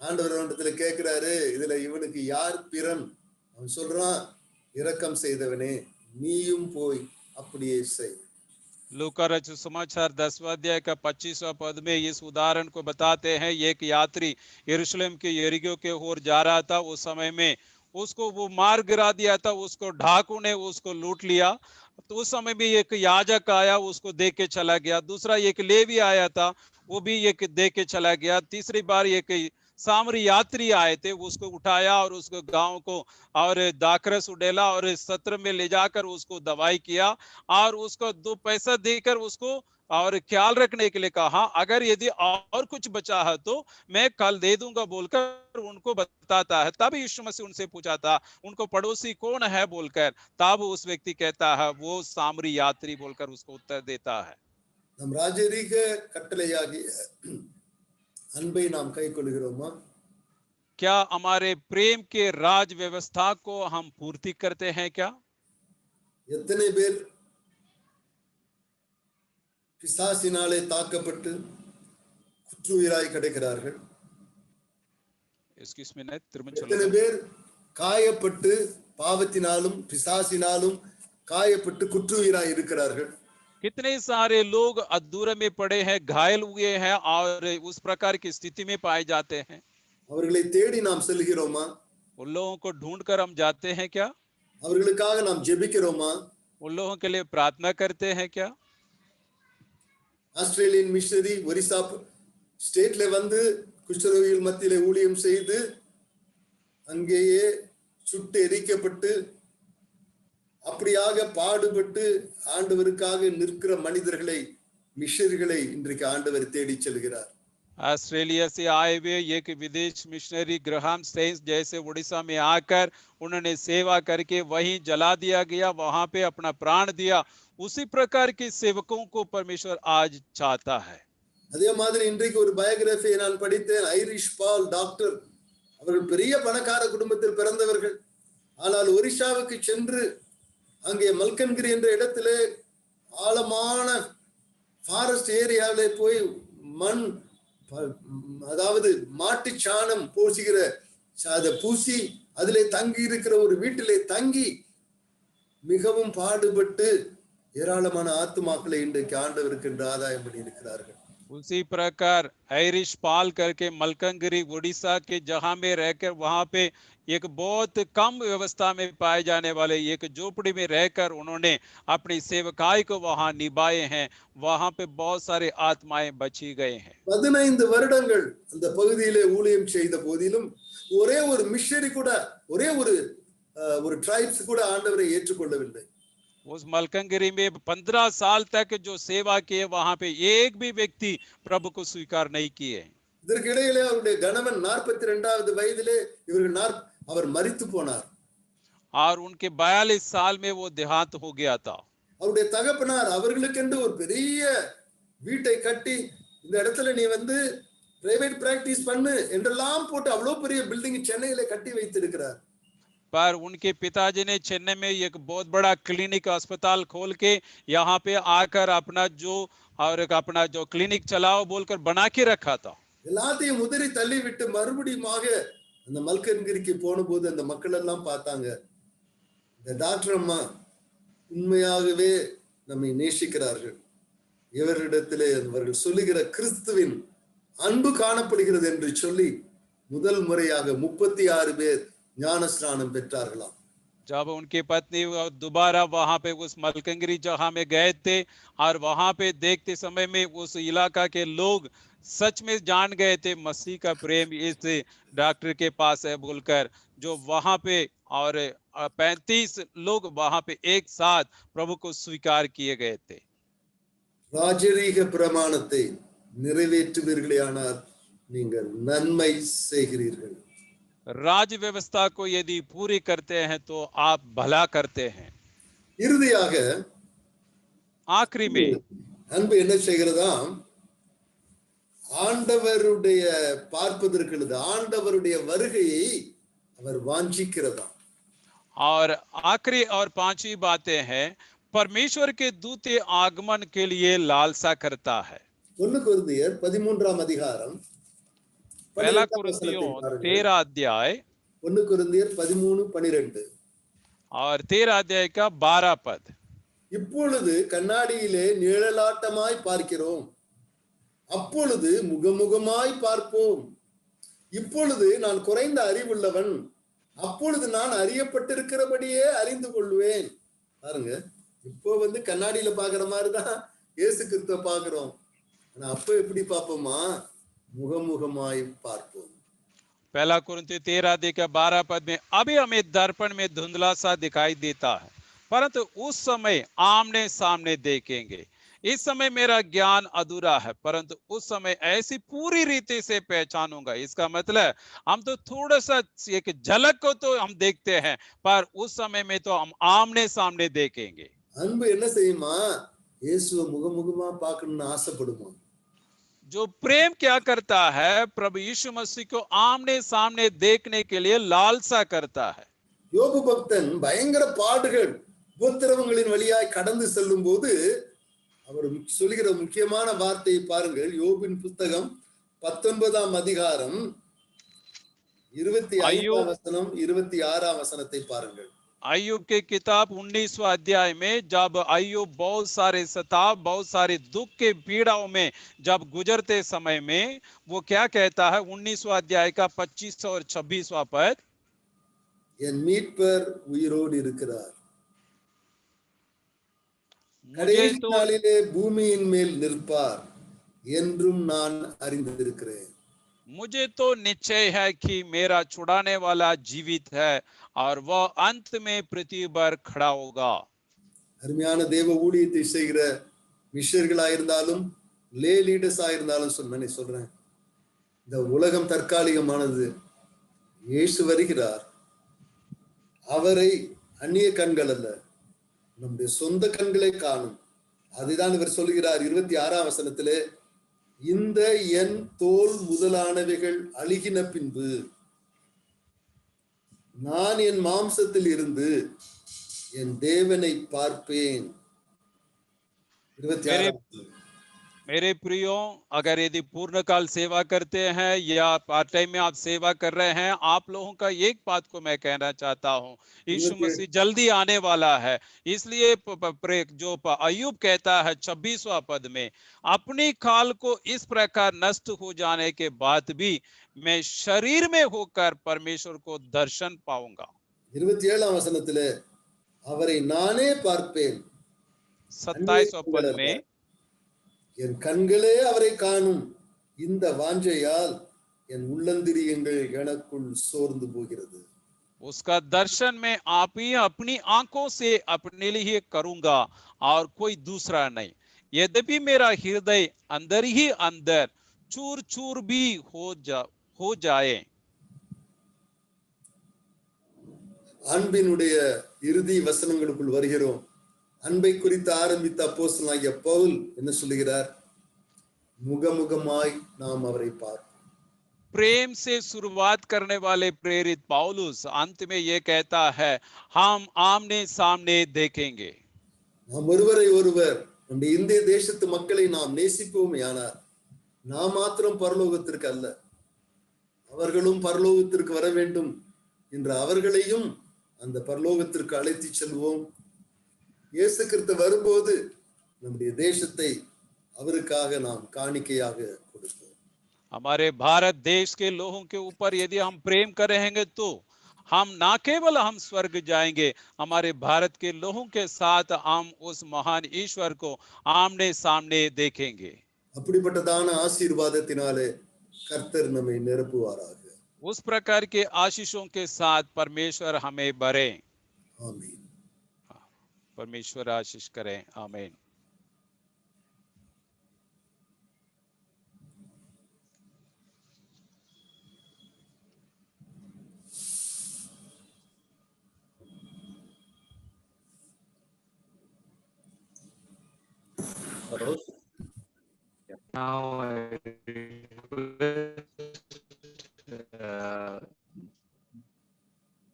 ஆண்டவர் அவனிடத்துல கேட்கிறாரு, இதுல இவனுக்கு யார் பிறன்? அவன் சொல்றான், இரக்கம் செய்தவனே நீயும் போய் அப்படியே செய்। लूका रचित समाचार 10वां अध्याय का 25वां पद में इस उदाहरण को बताते हैं। एक यात्री यरूशलेम के यरीहो के ओर जा रहा था। उस समय में उसको वो मार गिरा दिया था, उसको डाकू ने उसको लूट लिया। तो उस समय में एक याजक आया, उसको देख के चला गया। दूसरा एक लेवी आया था, वो भी एक देख के चला गया। तीसरी बार एक सामरी यात्री आए थे, उसको उठाया और उसको गांव को और दाखरस उड़ेला और सत्र में ले जाकर उसको दवाई किया और उसको 2 पैसा देकर उसको और ख्याल रखने के लिए कहा, अगर यदि और कुछ बचा है तो मैं कल दे दूंगा बोलकर उनको बताता है। तब यीशु मसीह उनसे पूछा था उनको पड़ोसी कौन है बोलकर, तब उस व्यक्ति कहता है वो सामरी यात्री बोलकर उसको उत्तर देता है। நம் ராஜரீக கட்டளையாகிய அன்பை நாம் கைக்கொள்கிறோமா? क्या हमारे प्रेम के राज व्यवस्था को हम पूर्ति करते हैं क्या? எத்தனை பேர் பிசாசினாலே தாக்கப்பட்டு குற்றுயிராய் கிடைக்கிறார்கள்? Excuse me, எத்தனை பேர் காயப்பட்டு பாவத்தினாலும் பிசாசினாலும் காயப்பட்டு குற்றுயிராய் இருக்கிறார்கள்? कितने सारे लोग अधूरे में पड़े हैं, घायल हुए हैं और उस प्रकार की स्थिति में पाए जाते हैं। அவர்களை தேடி நாம் செல்கிறோமா? उन लोगों को ढूंढकर हम जाते हैं क्या? அவர்களுக்காக நாம் ஜெபிக்கிறோமா? उन लोगों के लिए प्रार्थना करते हैं क्या? ஆஸ்திரேலியன் மிஷனரி ஒரிசா ஸ்டேட்ல வந்து குஷ்டரோகிகள் மத்தியிலே ஊழியம் செய்து அங்கேயே சுட்டு எரிக்கப்பட்டு அப்படியாக பாடுபட்டு ஆண்டவருக்காக நிற்கிற மனிதர்களை, மிஷனரிகளை இன்றைக்கு ஆண்டவர் தேடி செல்கிறார். ऑस्ट्रेलिया से आए हुए एक विदेश मिशनरी ग्राहम स्टेन्स जैसे उड़ीसा में आकर उन्होंने सेवा करके वहीं जला दिया गया, वहां पे अपना प्राण दिया। उसी प्रकार के सेवकों को परमेश्वर आज चाहता है। அதே மாதிரி இன்றைக்கு ஒரு பயோகிராஃபியை நான் படித்தேன். ஐரிஷ் பால் டாக்டர், அவர்கள் பெரிய பணக்கார குடும்பத்தில் பிறந்தவர்கள். ஆனால் ஒரிஷாவுக்கு சென்று அங்கே மல்கன்கிரி என்ற இடத்திலே ஆழமான ஃபாரஸ்ட் ஏரியாவிலே போய் மண், அதாவது மாட்டு சாணம் பூசுகிற அதை பூசி அதிலே தங்கி இருக்கிற ஒரு வீட்டிலே தங்கி மிகவும் பாடுபட்டு ஏராளமான ஆத்துமாக்களை இன்றைக்கு ஆண்டவருக்கு என்று ஆதாயம் பண்ணி இருக்கிறார்கள். उसी प्रकार आयरिश पाल करके मलकनगिरी उड़ीसा के जहां में रहकर वहां पे एक बहुत कम व्यवस्था में पाए जाने वाले एक झोपड़ी में रहकर उन्होंने अपनी सेवकाई को वहां निभाए हैं। वहां पे बहुत सारे आत्माएं बची गए हैं। 15 வருடங்கள் அந்த பகுதியிலே ஊழியம் செய்த போதிலும் ஒரே ஒரு மிஷனரி கூட, ஒரே ஒரு ட்ரைப்ஸ் கூட ஆண்டவரை ஏற்றுக்கொள்ளவில்லை. उस मलकनगिरी में 15 साल तक जो सेवा किए वहां पे एक भी व्यक्ति प्रभु को स्वीकार नहीं किए। இதற்கிடையிலே அவருடைய கணவன் 42வது வயதிலே அவர் மரித்து போனார். और उनके 42 साल में वो देहांत हो गया था। அவருடைய தகப்பனார் அவர்களுக்கென்று ஒரு பெரிய வீட்டை கட்டி இந்த இடத்துல நீ வந்து பிரைவேட் பிராக்டிஸ் பண்ணு என்றெல்லாம் போட்டு அவ்வளவு பெரிய பில்டிங் சென்னையில கட்டி வைத்திருக்கிறார். पर उनके पिताजी ने चेन्नई में एक बहुत बड़ा क्लिनिक अस्पताल खोल के यहाँ पे आकर अपना जो क्लिनिक चलाओ बोलकर बना के रखा था। எல்லாத்தையும் உதறி தள்ளி விட்டு மறுபடியும் அந்த மல்கன்கிரிக்கு போன போது அந்த மக்கள் எல்லாம் பார்த்தாங்க, இந்த டாக்டர் அம்மா உண்மையாகவே நம்மை நேசிக்கிறார்கள், இவரிடத்திலே அவர்கள் சொல்லுகிற கிறிஸ்துவின் அன்பு காணப்படுகிறது என்று சொல்லி முதல் முறையாக 36 பேர் ஞான ஸ்நானம் பெற்றார்களாம். जब उनकी पत्नी दोबारा वहां पे उस मलकनगिरी जहां में गए थे और वहां पे देखते समय में उस इलाका के लोग सच में जान गए थे मसीह का प्रेम इस डॉक्टर के पास है बोलकर, जो वहां पे और 35 लोग वहां पे एक साथ प्रभु को स्वीकार किए गए थे। ராஜரீக பிரமாணத்தை நிறைவேற்றுவீர்களானால் நீங்கள் நன்மை செய்கிறீர்கள். राज व्यवस्था को यदि पूरी करते हैं तो आप भला करते हैं। இறுதியாக आखिरी में அன்பு என்ன செய்கிறதா? ஆண்டவருடைய பார்ப்பதற்கு ஆண்டவருடைய வருகையை அவர் வாஞ்சிக்கிறதா. और आखिरी और पांचवी बातें हैं, परमेश्वर के दूत आगमन के लिए लालसा करता है। 1 கொரிந்தியர் 13ஆம் அதிகாரம் पहला कुरिन्थियों 13 अध्याय 1 கொரிந்தியர் 13:12 और 13 अध्याय का 12 पद। இப்பொழுது கண்ணாடியிலே நிழலாட்டமாய் பார்க்கிறோம், அப்பொழுது முகமுகமாய் பார்ப்போம். இப்பொழுது நான் குறைந்த அறிவுள்ளவன், அப்பொழுது நான் அறியப்பட்டிருக்கிறபடியே அறிந்து கொள்வேன். பாருங்க, இப்போ வந்து கண்ணாடியில பாக்குற மாதிரிதான் இயேசு கிறிஸ்துவை பாக்குறோம். ஆனா அப்ப எப்படி பார்ப்போமா? முகமுகமாய் பார்ப்போம். पहला कुरिन्थियों 13 अध्याय के 12 पद में अभी हमें दर्पण में धुंधला सा दिखाई देता है, परंतु उस समय आमने सामने देखेंगे। इस समय मेरा ज्ञान अधूरा है, परंतु उस समय ऐसी पूरी रीति से पहचानूंगा। इसका मतलब हम तो थोड़ा सा एक झलक को तो हम देखते हैं, पर उस समय में तो हम आमने सामने देखेंगे। அன்பு என்ன செய்யுமா? இயேசுவை முகமுகமா பார்க்கணும்னு ஆசைப்படுமா? जो प्रेम क्या करता है, प्रभु यीशु मसीह को आमने सामने देखने के लिए लालसा करता है। யோபு பக்தன் பயங்கர பாடுகள் உபத்திரவங்களின் வழியாய் கடந்து செல்லும் போது அவர் சொல்லுகிற முக்கியமான வார்த்தையை பாருங்கள். யோபின் புத்தகம் 19ஆம் அதிகாரம் 25ஆம் வசனம் 26ஆம் வசனத்தை பாருங்கள். अय्यूब की किताब 19वां अध्याय में जब अय्यूब बहुत सारे सताव, बहुत सारे दुख के पीड़ाओं में जब गुजरते समय में वो क्या कहता है, 19वां अध्याय का 25 और 26वां पद, என் மீட்பர் உயிரோடு இருக்கிறார், கடைசி நாளிலே பூமியின் மேல் நிற்பார் என்றும் நான் அறிந்திருக்கிறேன். मुझे तो निश्चय है कि मेरा छुड़ाने वाला जीवित है और वह अंत में पृथ्वी पर खड़ा होगा। அருமையான தேவ ஊழியத்தை செய்கிற மிஷனரிகளா இருந்தாலும் லே லீடர்ஸா இருந்தாலும் சொல்றேன், இந்த உலகம் தற்காலிகமானது. இயேசு வருகிறார். அவரை அந்நிய கண்கள் அல்ல, நம்முடைய சொந்த கண்களை காணும். அதுதான் இவர் சொல்கிறார் 26ஆம் வசனத்திலே, இந்த என் தோல் முதலானவைகள் அழுகின பின்பு நான் என் மாம்சத்தில் இருந்து என் தேவனை பார்ப்பேன். 26 मेरे प्रियो, अगर यदि पूर्ण काल सेवा करते हैं या पार्ट टाइम में आप सेवा कर रहे हैं, आप लोगों का एक बात को मैं कहना चाहता हूं, यीशु मसीह जल्दी आने वाला है। इसलिए जो अय्यूब कहता है 26वां पद में, अपनी खाल को इस प्रकार नष्ट हो जाने के बाद भी मैं शरीर में होकर परमेश्वर को दर्शन पाऊंगा। 27ஆம் வசனத்திலே அவரை நானே பார்ப்பேன். 27वां पद में என் கண்களே அவரை காணும், இந்த வாஞ்சையால் என் உள்ளந்திரியங்கள் எனக்குள் சோர்ந்து போகிறது. उसका दर्शन मैं आप ही अपनी आंखों से अपने लिए करूंगा और कोई दूसरा नहीं। यद्यपि मेरा हृदय अंदर ही अंदर चूर चूर भी हो जाए। அன்பினுடைய இறுதி வசனங்களுக்குள் வருகிறோம். அன்பை குறித்து ஆரம்பித்த அப்போஸ்தலனாகிய பவுல் என்ன சொல்லுகிறார்? முகமுகமாய் நாம் அவரை பார்ப்போம். प्रेम से शुरुआत करने वाले प्रेरित पौलुस अंत में ये कहता है, हम आमने सामने देखेंगे। நாம் ஒருவரை ஒருவர் நம்முடைய இந்திய தேசத்து மக்களை நாம் நேசிப்போமேயானார், நாம் மாத்திரம் பரலோகத்திற்கு அல்ல, அவர்களும் பரலோகத்திற்கு வர வேண்டும் என்று அவர்களையும் அந்த பரலோகத்திற்கு அழைத்து செல்வோம். இயேசு கிறிஸ்து வரும்போது நம்முடைய தேசத்தை அவருக்காக நாம் காணிக்கையாக கொடுப்போம். हमारे भारत देश के लोगों के ऊपर यदि हम प्रेम करेंगे तो हम ना केवल हम स्वर्ग जाएंगे, हमारे भारत के लोगों के साथ हम उस महान ईश्वर को आमने सामने देखेंगे। அப்படிப்பட்டதான ஆசீர்வாதத்தினாலே கர்த்தர் நம்மை நிரப்புவாராக. उस प्रकार के आशीषों के साथ परमेश्वर हमें भरे। आमीन. परमेश्वर आशीष करें। आमीन। Now I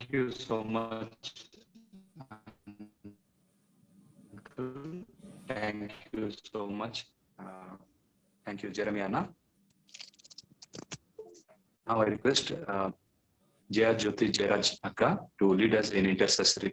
thank you so much. Thank you so much. Thank you, Jeremiah. Now I request Jaya Jyoti Jairaj Akka to lead us in intercessory